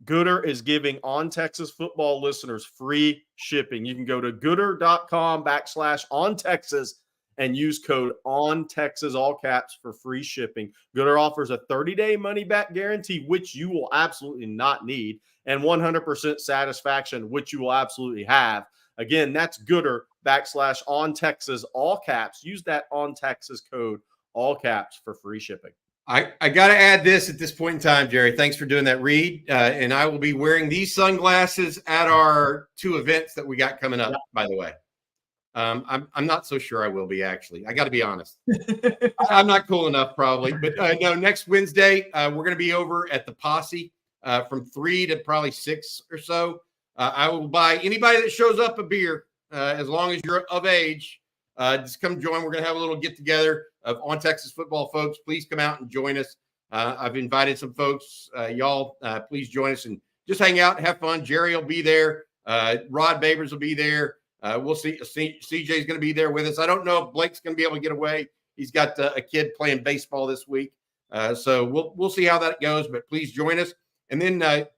Gooder is giving On Texas Football listeners free shipping. You can go to gooder.com/OnTexas and use code ONTexas, all caps, for free shipping. Gooder offers a 30-day money-back guarantee, which you will absolutely not need, and 100% satisfaction, which you will absolutely have. Again, that's Gooder.com/OnTexas, all caps. Use that OnTexas code, all caps, for free shipping. I got to add this at this point in time, Jerry. Thanks for doing that read. And I will be wearing these sunglasses at our 2 events that we got coming up, by the way. I'm not so sure I will be, actually. I got to be honest. I'm not cool enough, probably. But no, next Wednesday, we're going to be over at the Posse from 3 to probably 6 or so. I will buy anybody that shows up a beer, as long as you're of age. Just come join. We're going to have a little get-together of On Texas Football folks. Please come out and join us. I've invited some folks. Y'all, please join us and just hang out and have fun. Jerry will be there. Rod Babers will be there. We'll see. CJ's going to be there with us. I don't know if Blake's going to be able to get away. He's got a kid playing baseball this week. So we'll see how that goes, but please join us. And then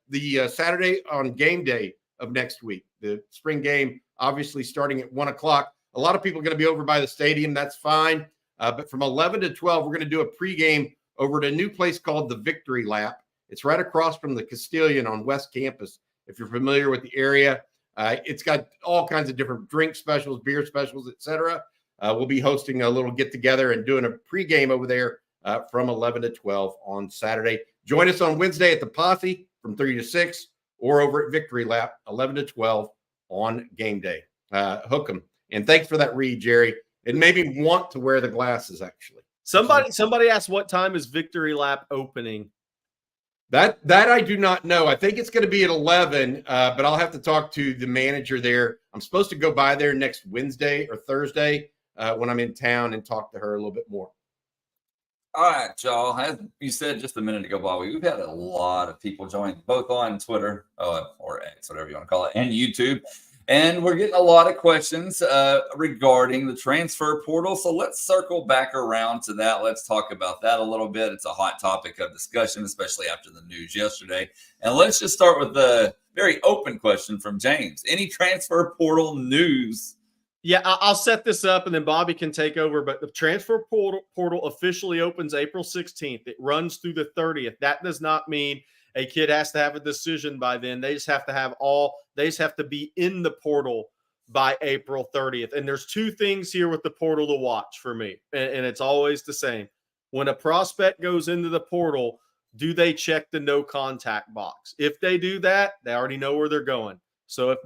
the Saturday on game day of next week, the spring game, obviously starting at 1 o'clock. A lot of people are going to be over by the stadium. That's fine. But from 11 to 12, we're going to do a pregame over at a new place called the Victory Lap. It's right across from the Castilian on West Campus. If you're familiar with the area, it's got all kinds of different drink specials, beer specials, etc. We'll be hosting a little get-together and doing a pregame over there from 11 to 12 on Saturday. Join us on Wednesday at the Posse from 3 to 6 or over at Victory Lap, 11 to 12 on game day. Hook 'em. And thanks for that read, Jerry. It made me want to wear the glasses, actually. Somebody asked, what time is Victory Lap opening? That I do not know. I think it's going to be at 11, but I'll have to talk to the manager there. I'm supposed to go by there next Wednesday or Thursday when I'm in town and talk to her a little bit more. All right, y'all. As you said just a minute ago, Bobby, we've had a lot of people join, both on Twitter or X, whatever you want to call it, and YouTube. And we're getting a lot of questions regarding the transfer portal. So let's circle back around to that. Let's talk about that a little bit. It's a hot topic of discussion, especially after the news yesterday. And let's just start with the very open question from James. Any transfer portal news? Yeah, I'll set this up and then Bobby can take over. But the transfer portal officially opens April 16th. It runs through the 30th. That does not mean a kid has to have a decision by then. They just have to be in the portal by April 30th. And there's 2 things here with the portal to watch for me. And it's always the same. When a prospect goes into the portal, do they check the no contact box? If they do that, they already know where they're going. So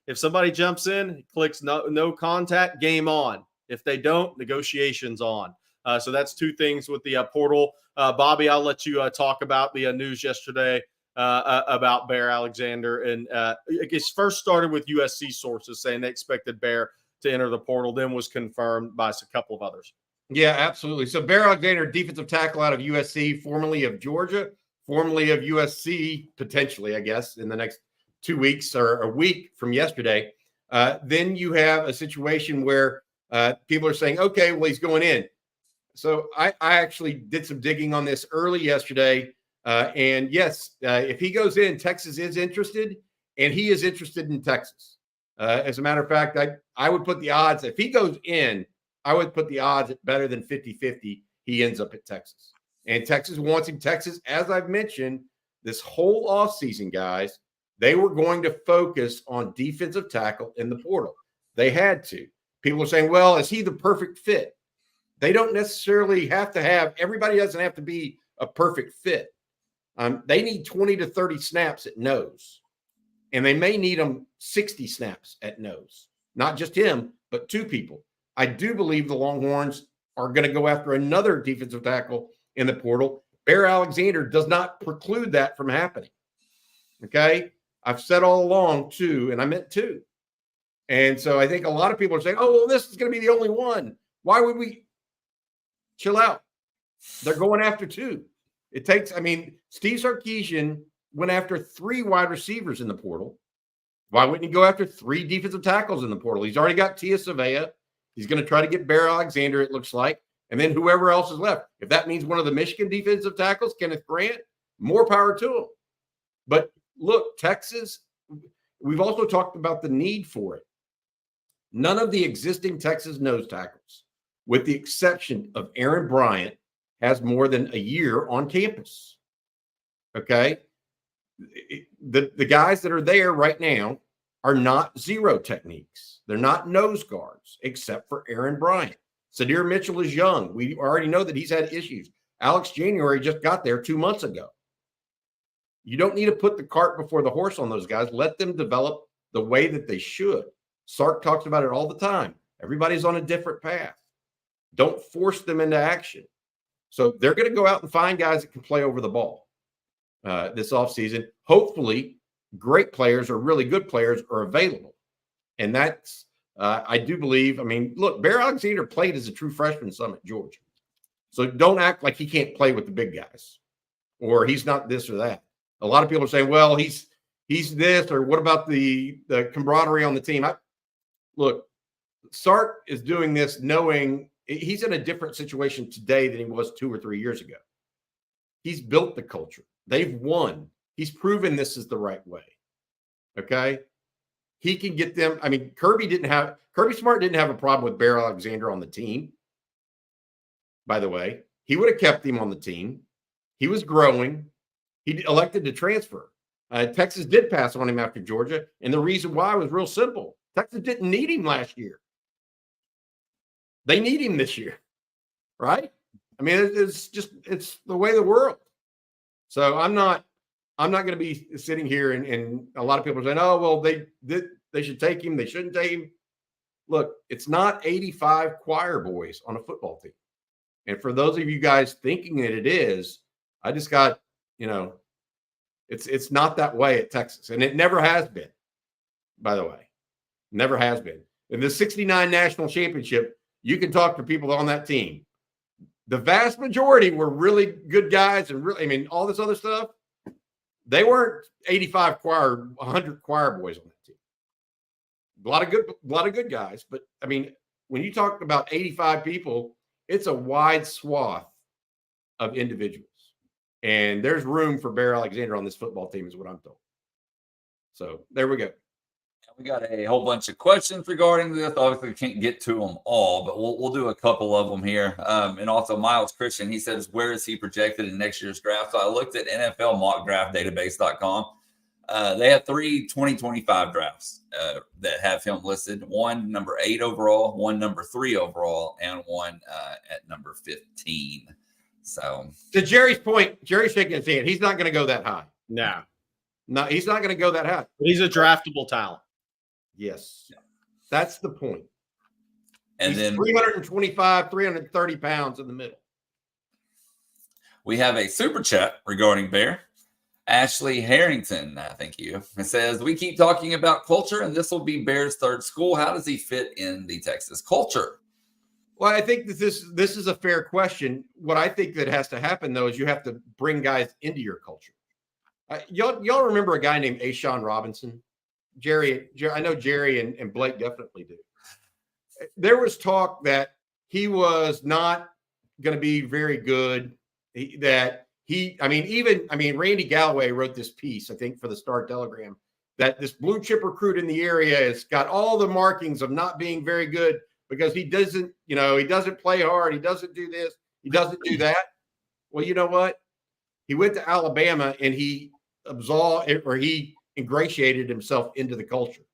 if somebody jumps in, clicks no contact, game on. If they don't, negotiations on. So that's 2 things with the portal. Bobby, I'll let you talk about the news yesterday about Bear Alexander. And it first started with USC sources saying they expected Bear to enter the portal, then was confirmed by a couple of others. Yeah, absolutely. So Bear Alexander, defensive tackle out of USC, formerly of Georgia, formerly of USC, potentially, I guess, in the next 2 weeks or a week from yesterday. Then you have a situation where people are saying, okay, well, he's going in. So I actually did some digging on this early yesterday. And yes, if he goes in, Texas is interested, and he is interested in Texas. As a matter of fact, I would put the odds, if he goes in, I would put the odds at better than 50-50 he ends up at Texas. And Texas wants him. Texas, as I've mentioned, this whole offseason, guys, they were going to focus on defensive tackle in the portal. They had to. People are saying, well, is he the perfect fit? They don't necessarily have to have – everybody doesn't have to be a perfect fit. They need 20 to 30 snaps at nose, and they may need them 60 snaps at nose. Not just him, but 2 people. I do believe the Longhorns are going to go after another defensive tackle in the portal. Bear Alexander does not preclude that from happening. Okay? I've said all along 2, and I meant 2. And so I think a lot of people are saying, oh, well, this is going to be the only one. Why would we – chill out. They're going after 2. It takes, Steve Sarkisian went after 3 wide receivers in the portal. Why wouldn't he go after 3 defensive tackles in the portal? He's already got Tia Savea. He's going to try to get Bear Alexander, it looks like, and then whoever else is left. If that means one of the Michigan defensive tackles, Kenneth Grant, more power to him. But look, Texas, we've also talked about the need for it. None of the existing Texas nose tackles, with the exception of Aaron Bryant, has more than a year on campus. Okay? The guys that are there right now are not zero techniques. They're not nose guards, except for Aaron Bryant. Sadir Mitchell is young. We already know that he's had issues. Alex January just got there 2 months ago. You don't need to put the cart before the horse on those guys. Let them develop the way that they should. Sark talks about it all the time. Everybody's on a different path. Don't force them into action. So they're going to go out and find guys that can play over the ball this offseason. Hopefully, great players or really good players are available. And that's, I do believe, look, Bear Alexander played as a true freshman some at Georgia. So don't act like he can't play with the big guys or he's not this or that. A lot of people are saying, well, he's this, or what about the camaraderie on the team? Look, Sark is doing this knowing he's in a different situation today than he was 2 or 3 years ago. He's built the culture. They've won. He's proven this is the right way. Okay? He can get them. Kirby Smart didn't have a problem with Bear Alexander on the team. By the way, he would have kept him on the team. He was growing. He elected to transfer. Texas did pass on him after Georgia, and the reason why was real simple. Texas didn't need him last year. They need him this year, right? It's the way of the world. So I'm not going to be sitting here and a lot of people are saying, oh, well, they should take him. They shouldn't take him. Look, it's not 85 choir boys on a football team. And for those of you guys thinking that it is, I just got, it's not that way at Texas. And it never has been, by the way. Never has been. In the 69 national championship, you can talk to people on that team. The vast majority were really good guys and really, all this other stuff. They weren't 85 choir, 100 choir boys on that team. A lot of good guys. But when you talk about 85 people, it's a wide swath of individuals. And there's room for Bear Alexander on this football team is what I'm told. So there we go. We got a whole bunch of questions regarding this. Obviously, we can't get to them all, but we'll do a couple of them here. And also, Miles Christian, he says, where is he projected in next year's draft? So I looked at NFL mockdraftdatabase.com. They have 3 2025 drafts that have him listed. One number 8 overall, one number 3 overall, and one at number 15. So to Jerry's point, Jerry's shaking his hand. He's not going to go that high. No, he's not going to go that high. But he's a draftable talent. Yes. That's the point. And he's then 325, 330 pounds in the middle. We have a super chat regarding Bear. Ashley Harrington, thank you. It says, we keep talking about culture, and this will be Bear's third school. How does he fit in the Texas culture? Well, I think that this is a fair question. What I think that has to happen, though, is you have to bring guys into your culture. Y'all remember a guy named Ashawn Robinson? Jerry, I know Jerry and Blake definitely do. There was talk that he was not going to be very good. Randy Galloway wrote this piece, I think, for the Star Telegram, that this blue chip recruit in the area has got all the markings of not being very good because he doesn't play hard. He doesn't do this. He doesn't do that. Well, you know what? He went to Alabama and he ingratiated himself into the culture.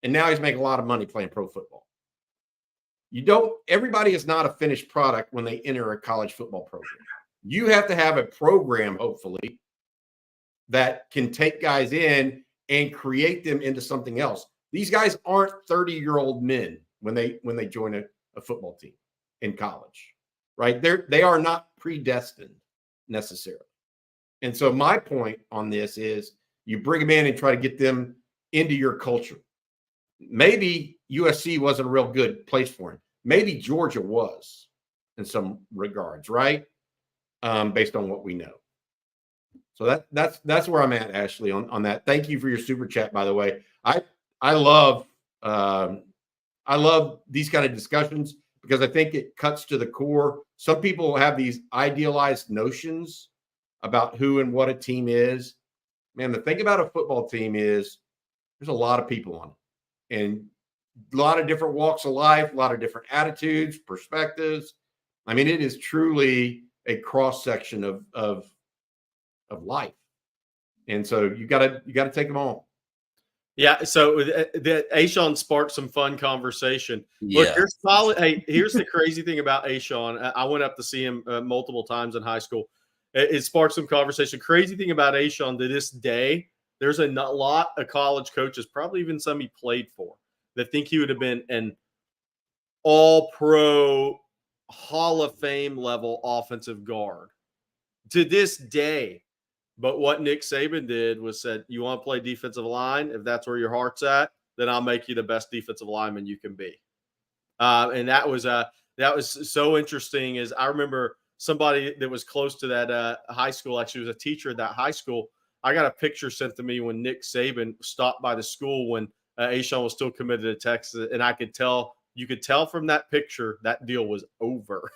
And now he's making a lot of money playing pro football. Everybody is not a finished product when they enter a college football program. You have to have a program, hopefully, that can take guys in and create them into something else. These guys aren't 30-year-old men when they join a football team in college, right? They are not predestined necessarily. And so my point on this is you bring them in and try to get them into your culture. Maybe USC wasn't a real good place for him. Maybe Georgia was in some regards, right? based on what we know. So that's where I'm at, Ashley, on that. Thank you for your super chat, by the way. I love these kind of discussions because I think it cuts to the core. Some people have these idealized notions about who and what a team is. Man, the thing about a football team is there's a lot of people on it, and a lot of different walks of life, a lot of different attitudes, perspectives. I mean, it is truly a cross section of life, and so you got to take them all. Yeah, so that Ashawn sparked some fun conversation. Yeah. Look, here's the crazy thing about Ashawn. I went up to see him multiple times in high school. It sparked some conversation. Crazy thing about Ashawn to this day, there's a lot of college coaches, probably even some he played for, that think he would have been an all-pro, Hall of Fame level offensive guard to this day. But what Nick Saban did was said, you want to play defensive line? If that's where your heart's at, then I'll make you the best defensive lineman you can be. And that was so interesting. Is I remember somebody that was close to that high school, actually was a teacher at that high school. I got a picture sent to me when Nick Saban stopped by the school when Ashawn was still committed to Texas, and you could tell from that picture that deal was over.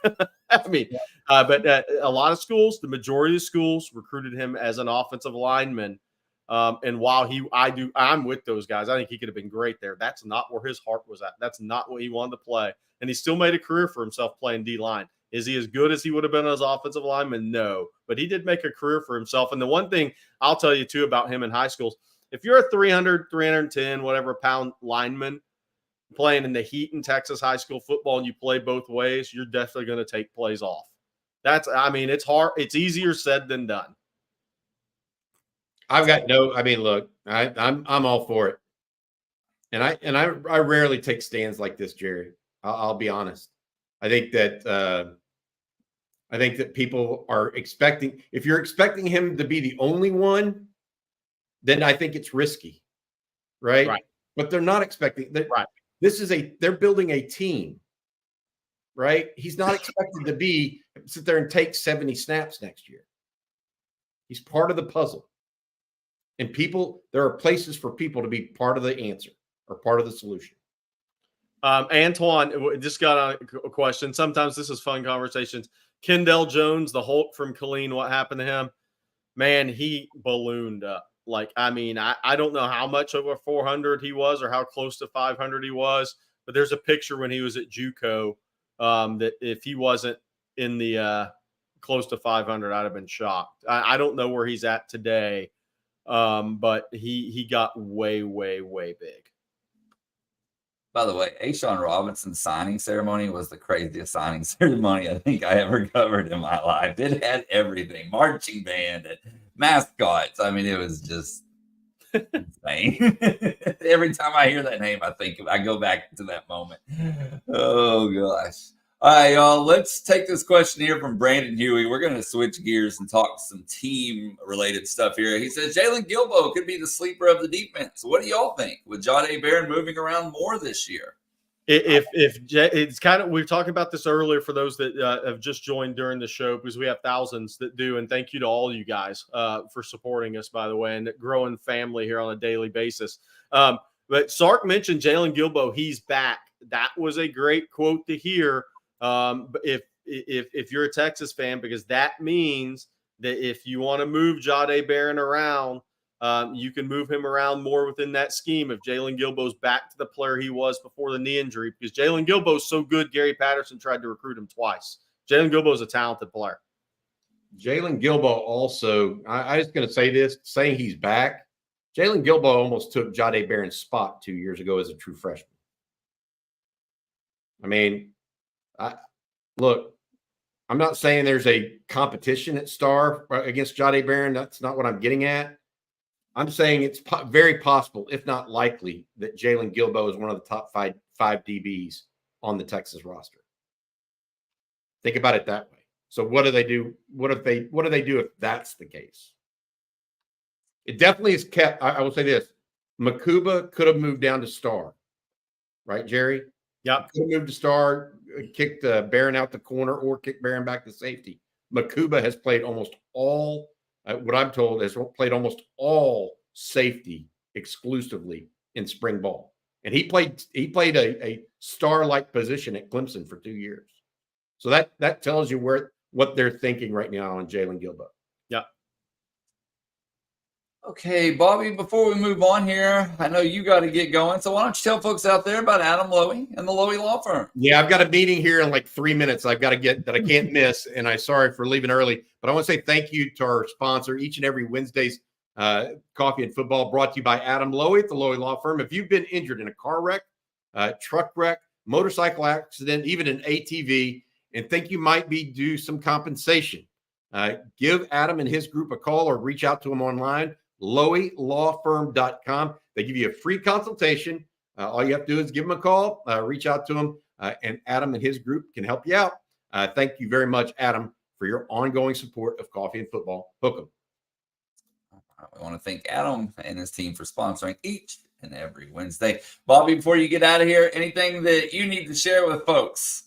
I mean, but a lot of schools, the majority of schools recruited him as an offensive lineman. And while I'm with those guys. I think he could have been great there. That's not where his heart was at. That's not what he wanted to play. And he still made a career for himself playing D-line. Is he as good as he would have been as offensive lineman? No, but he did make a career for himself. And the one thing I'll tell you too about him in high schools, if you're a 300, 310, whatever pound lineman playing in the heat in Texas high school football and you play both ways, you're definitely going to take plays off. It's hard. It's easier said than done. Look, I'm all for it. And I rarely take stands like this, Jerry. I'll be honest. I think that people are expecting, if you're expecting him to be the only one, then I think it's risky. Right. But they're not expecting that. Right. They're building a team, right? He's not expected to sit there and take 70 snaps next year. He's part of the puzzle. And there are places for people to be part of the answer or part of the solution. Antoine just got a question. Sometimes this is fun conversations. Kendall Jones, the Hulk from Killeen, what happened to him? Man, he ballooned up. I don't know how much over 400 he was or how close to 500 he was, but there's a picture when he was at JUCO that if he wasn't in the close to 500, I'd have been shocked. I don't know where he's at today, but he got way, way, way big. By the way, Ashawn Robinson's signing ceremony was the craziest signing ceremony I think I ever covered in my life. It had everything, marching band and mascots. I mean, it was just insane. Every time I hear that name, I go back to that moment. Oh, gosh. All right, y'all, let's take this question here from Brandon Huey. We're going to switch gears and talk some team-related stuff here. He says, Jalen Gilbo could be the sleeper of the defense. What do y'all think with Jahdae Barron moving around more this year? If it's kind of, we were talking about this earlier for those that have just joined during the show, because we have thousands that do. And thank you to all you guys for supporting us, by the way, and growing family here on a daily basis. But Sark mentioned Jalen Gilbo. He's back. That was a great quote to hear. If you're a Texas fan, because that means that if you want to move Jahdae Barron around, you can move him around more within that scheme if Jalen Gilbo's back to the player he was before the knee injury, because Jalen Gilbo's so good, Gary Patterson tried to recruit him twice. Jalen Gilbo's a talented player. Jalen Gilbo also, I was going to say this, saying he's back. Jalen Gilbo almost took Jahdae Barron's spot 2 years ago as a true freshman. I mean, look, I'm not saying there's a competition at star against Jahdae Barron. That's not what I'm getting at. I'm saying it's very possible, if not likely, that Jalen Gilbo is one of the top five DBs on the Texas roster. Think about it that way. So what do they do? What do they do if that's the case? It definitely is kept. I will say this: Makuba could have moved down to star, right, Jerry? Yep. Could have moved to star, kicked Barron out the corner, or kicked Barron back to safety. Makuba has played almost all, what I'm told, has played almost all safety exclusively in spring ball. And he played a star-like position at Clemson for 2 years. So that tells you what they're thinking right now on Jalen Gilbo. Yeah. Okay, Bobby, before we move on here, I know you got to get going. So why don't you tell folks out there about Adam Lowy and the Lowy Law Firm? Yeah, I've got a meeting here in like 3 minutes I've got to get that I can't miss. And I'm sorry for leaving early, but I want to say thank you to our sponsor each and every Wednesday's Coffee and Football, brought to you by Adam Lowy at the Lowy Law Firm. If you've been injured in a car wreck, truck wreck, motorcycle accident, even an ATV, and think you might be due some compensation, give Adam and his group a call or reach out to him online, LowyLawFirm.com. They give you a free consultation. All you have to do is give them a call, reach out to them, and Adam and his group can help you out. Thank you very much, Adam, for your ongoing support of Coffee and Football. Hook 'em. I want to thank Adam and his team for sponsoring each and every Wednesday. Bobby, before you get out of here, anything that you need to share with folks?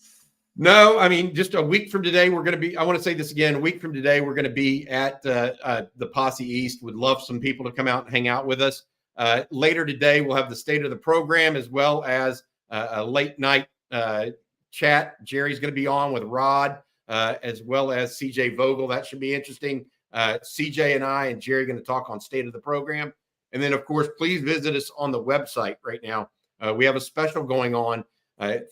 No, I mean, just a week from today, we're going to be, I want to say this again, a week from today, we're going to be at the Posse East. Would love some people to come out and hang out with us. Later today, we'll have the state of the program as well as a late night chat. Jerry's going to be on with Rod as well as CJ Vogel. That should be interesting. CJ and I and Jerry are going to talk on state of the program. And then, of course, please visit us on the website right now. We have a special going on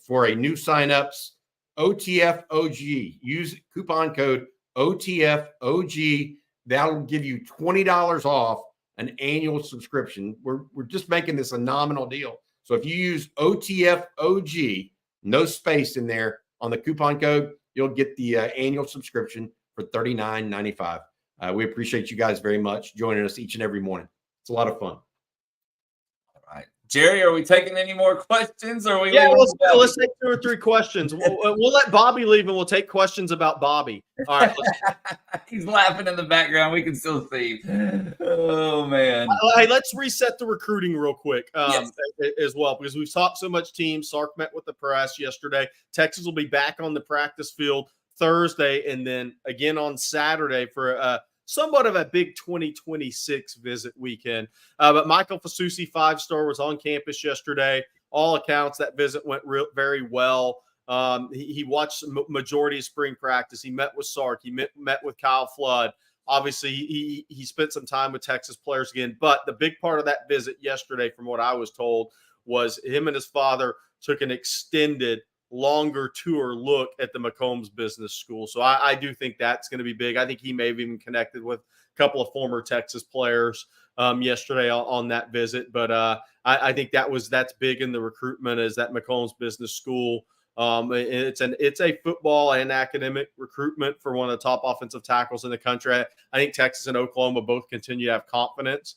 for a new signups. OTFOG. Use coupon code OTFOG. That'll give you $20 off an annual subscription. We're just making this a nominal deal. So if you use OTFOG, no space in there on the coupon code, you'll get the annual subscription for $39.95. We appreciate you guys very much joining us each and every morning. It's a lot of fun. All right. Jerry, are we taking any more questions? Or are we let's take 2 or 3 questions. We'll let Bobby leave and we'll take questions about Bobby. All right. He's laughing in the background. We can still see. Oh, man. Hey, let's reset the recruiting real quick Yes. as well, because we've talked so much teams. Sark met with the press yesterday. Texas will be back on the practice field Thursday and then again on Saturday for somewhat of a big 2026 visit weekend. But Michael Fasusi, 5-star, was on campus yesterday. All accounts, that visit went very well. He watched the majority of spring practice. He met with Sark. He met with Kyle Flood. Obviously, he spent some time with Texas players again. But the big part of that visit yesterday, from what I was told, was him and his father took an extended longer tour look at the McCombs Business School. So I do think that's going to be big. I think he may have even connected with a couple of former Texas players yesterday on that visit. But I think that's big in the recruitment, is that McCombs Business School. It's a football and academic recruitment for one of the top offensive tackles in the country. I think Texas and Oklahoma both continue to have confidence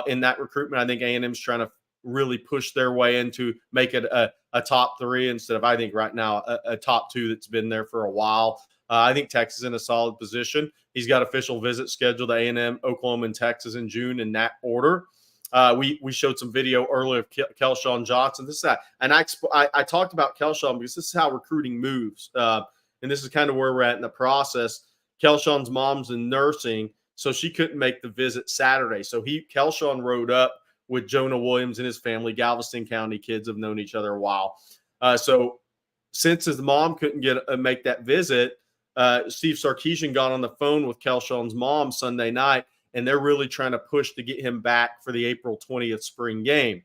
in that recruitment. I think A&M's trying to really push their way into make it a top 3 instead of, I think right now, a top 2 that's been there for a while. I think Texas is in a solid position. He's got official visits scheduled to A&M, Oklahoma, and Texas in June in that order. We showed some video earlier of Kelshawn Johnson. This is that, and I talked about Kelshawn because this is how recruiting moves, and this is kind of where we're at in the process. Kelshawn's mom's in nursing, so she couldn't make the visit Saturday. So Kelshawn rode up with Jonah Williams and his family. Galveston County kids have known each other a while. So since his mom couldn't make that visit, Steve Sarkisian got on the phone with Kelshawn's mom Sunday night, and they're really trying to push to get him back for the April 20th spring game.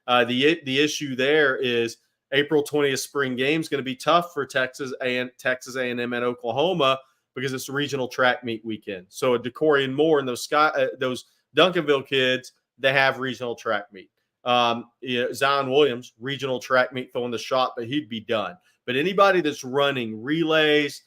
The issue there is April 20th spring game is going to be tough for Texas A&M and Oklahoma because it's a regional track meet weekend. So Decory and Moore and those Duncanville kids, they have regional track meet. Zion Williams, regional track meet, throwing the shot, but he'd be done. But anybody that's running relays,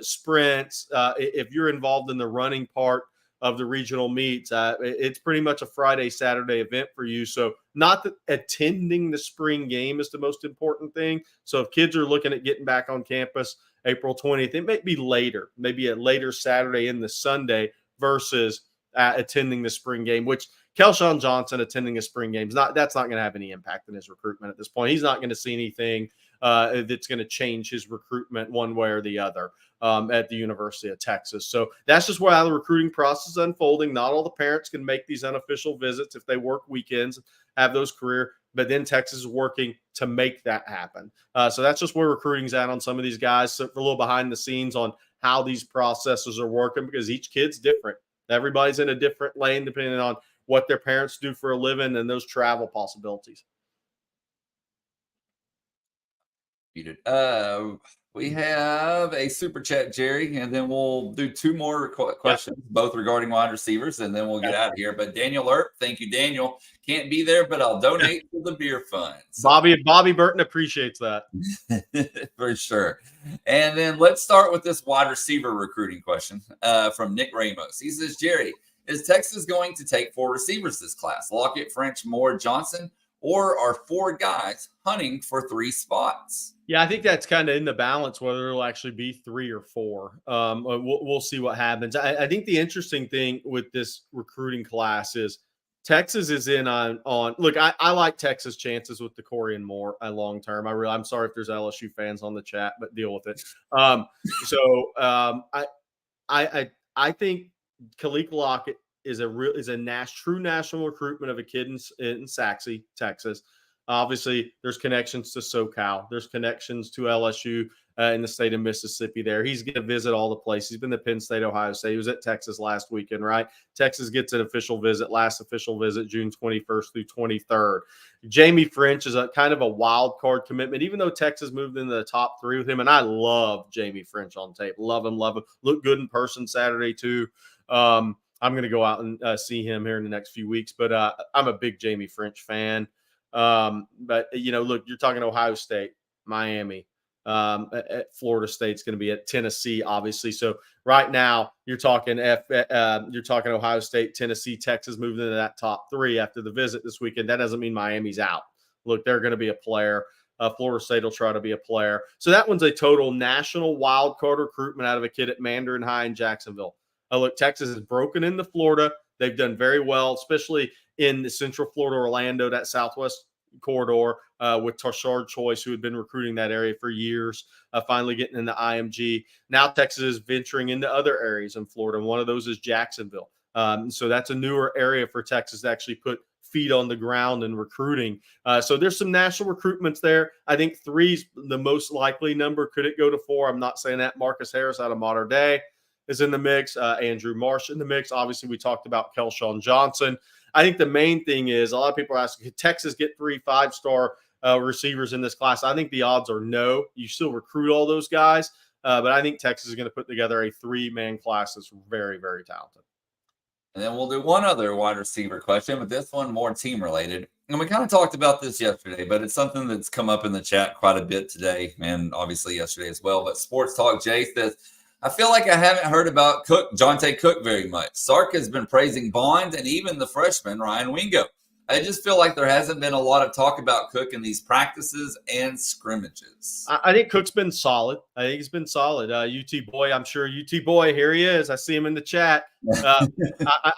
sprints, if you're involved in the running part of the regional meets, it's pretty much a Friday, Saturday event for you. So not that attending the spring game is the most important thing. So if kids are looking at getting back on campus April 20th, it may be later, maybe a later Saturday in the Sunday versus attending the spring game, which Kelshawn Johnson attending a spring game that's not going to have any impact in his recruitment at this point. He's not going to see anything that's going to change his recruitment one way or the other at the University of Texas. So that's just how the recruiting process is unfolding. Not all the parents can make these unofficial visits if they work weekends, have those career, but then Texas is working to make that happen. So that's just where recruiting's at on some of these guys. So a little behind the scenes on how these processes are working, because each kid's different. Everybody's in a different lane depending on what their parents do for a living and those travel possibilities. We have a super chat, Jerry, and then we'll do two more questions, both regarding wide receivers, and then we'll get out of here. But Daniel Earp, thank you, Daniel. Can't be there, but I'll donate to the beer fund. So, Bobby Burton appreciates that. for sure. And then let's start with this wide receiver recruiting question from Nick Ramos. He says, Jerry, is Texas going to take 4 receivers this class? Lockett, French, Moore, Johnson, or are 4 guys hunting for 3 spots? Yeah, I think that's kind of in the balance, whether it'll actually be 3 or 4. We'll see what happens. I think the interesting thing with this recruiting class is Texas is in on look, I like Texas' chances with the Corey and Moore long term. I'm sorry if there's LSU fans on the chat, but deal with it. I think Khalil Lockett is a true national recruitment of a kid in Saxe, Texas. Obviously, there's connections to SoCal. There's connections to LSU in the state of Mississippi there. He's going to visit all the places. He's been to Penn State, Ohio State. He was at Texas last weekend, right? Texas gets an official visit, last official visit, June 21st through 23rd. Jamie French is a kind of a wild card commitment, even though Texas moved into the top 3 with him. And I love Jamie French on tape. Love him. Look good in person Saturday, too. I'm going to go out and see him here in the next few weeks. But I'm a big Jamie French fan. But look, you're talking Ohio State, Miami, at Florida State's going to be at Tennessee, obviously. So right now you're talking Ohio State, Tennessee, Texas moving into that top 3 after the visit this weekend. That doesn't mean Miami's out. Look, they're going to be a player. Florida State will try to be a player. So that one's a total national wild card recruitment out of a kid at Mandarin High in Jacksonville. Look, Texas has broken into Florida. They've done very well, especially in the Central Florida, Orlando, that Southwest corridor with Tashard Choice, who had been recruiting that area for years, finally getting into IMG. Now Texas is venturing into other areas in Florida, and one of those is Jacksonville. So that's a newer area for Texas to actually put feet on the ground and recruiting. So there's some national recruitments there. I think 3's the most likely number. Could it go to 4? I'm not saying that. Marcus Harris out of Mater Dei is in the mix. Andrew Marsh in the mix. Obviously, we talked about Kelshawn Johnson. I think the main thing is a lot of people are asking, could Texas get 3 5-star receivers in this class? I think the odds are no. You still recruit all those guys, but I think Texas is going to put together a 3-man class that's very, very talented. And then we'll do one other wide receiver question, but this one more team related. And we kind of talked about this yesterday, but it's something that's come up in the chat quite a bit today, and obviously yesterday as well. But Sports Talk Jay says, I feel like I haven't heard about Jonte Cook very much. Sark has been praising Bond and even the freshman, Ryan Wingo. I just feel like there hasn't been a lot of talk about Cook in these practices and scrimmages. I think Cook's been solid. I think he's been solid. UT boy, I'm sure UT boy, here he is. I see him in the chat. I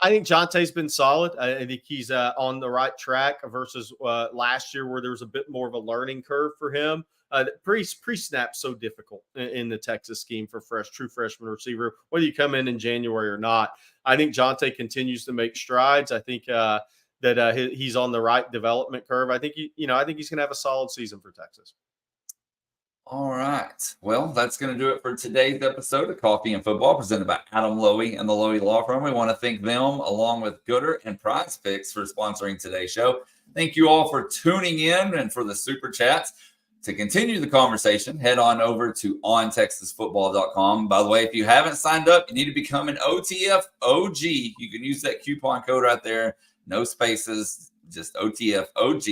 think Jonte's been solid. I think he's on the right track versus last year where there was a bit more of a learning curve for him. Pre-snap so difficult in the Texas scheme for true freshman receiver, whether you come in January or not. I think Jonte continues to make strides. I think that he's on the right development curve. I think I think he's going to have a solid season for Texas. All right. Well, that's going to do it for today's episode of Coffee and Football, presented by Adam Lowy and the Lowy Law Firm. We want to thank them, along with Gooder and Prize Picks, for sponsoring today's show. Thank you all for tuning in and for the super chats. To continue the conversation, head on over to ontexasfootball.com. By the way, if you haven't signed up, you need to become an OTF OG. You can use that coupon code right there. No spaces, just OTF OG,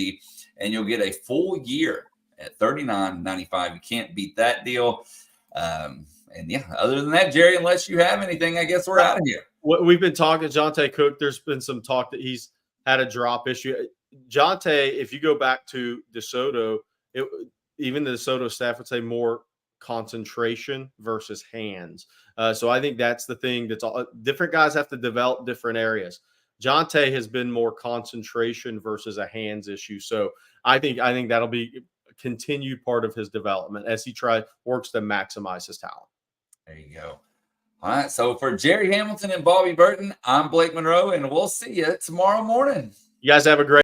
and you'll get a full year at $39.95. You can't beat that deal. And yeah, other than that, Jerry, unless you have anything, I guess we're out of here. We've been talking to Jonte Cook. There's been some talk that he's had a drop issue. Jonte, if you go back to DeSoto, even the DeSoto staff would say more concentration versus hands. So I think that's the thing. That's all. Different guys have to develop different areas. Jonte has been more concentration versus a hands issue. So I think that'll be continued part of his development as he works to maximize his talent. There you go. All right. So for Jerry Hamilton and Bobby Burton, I'm Blake Monroe, and we'll see you tomorrow morning. You guys have a great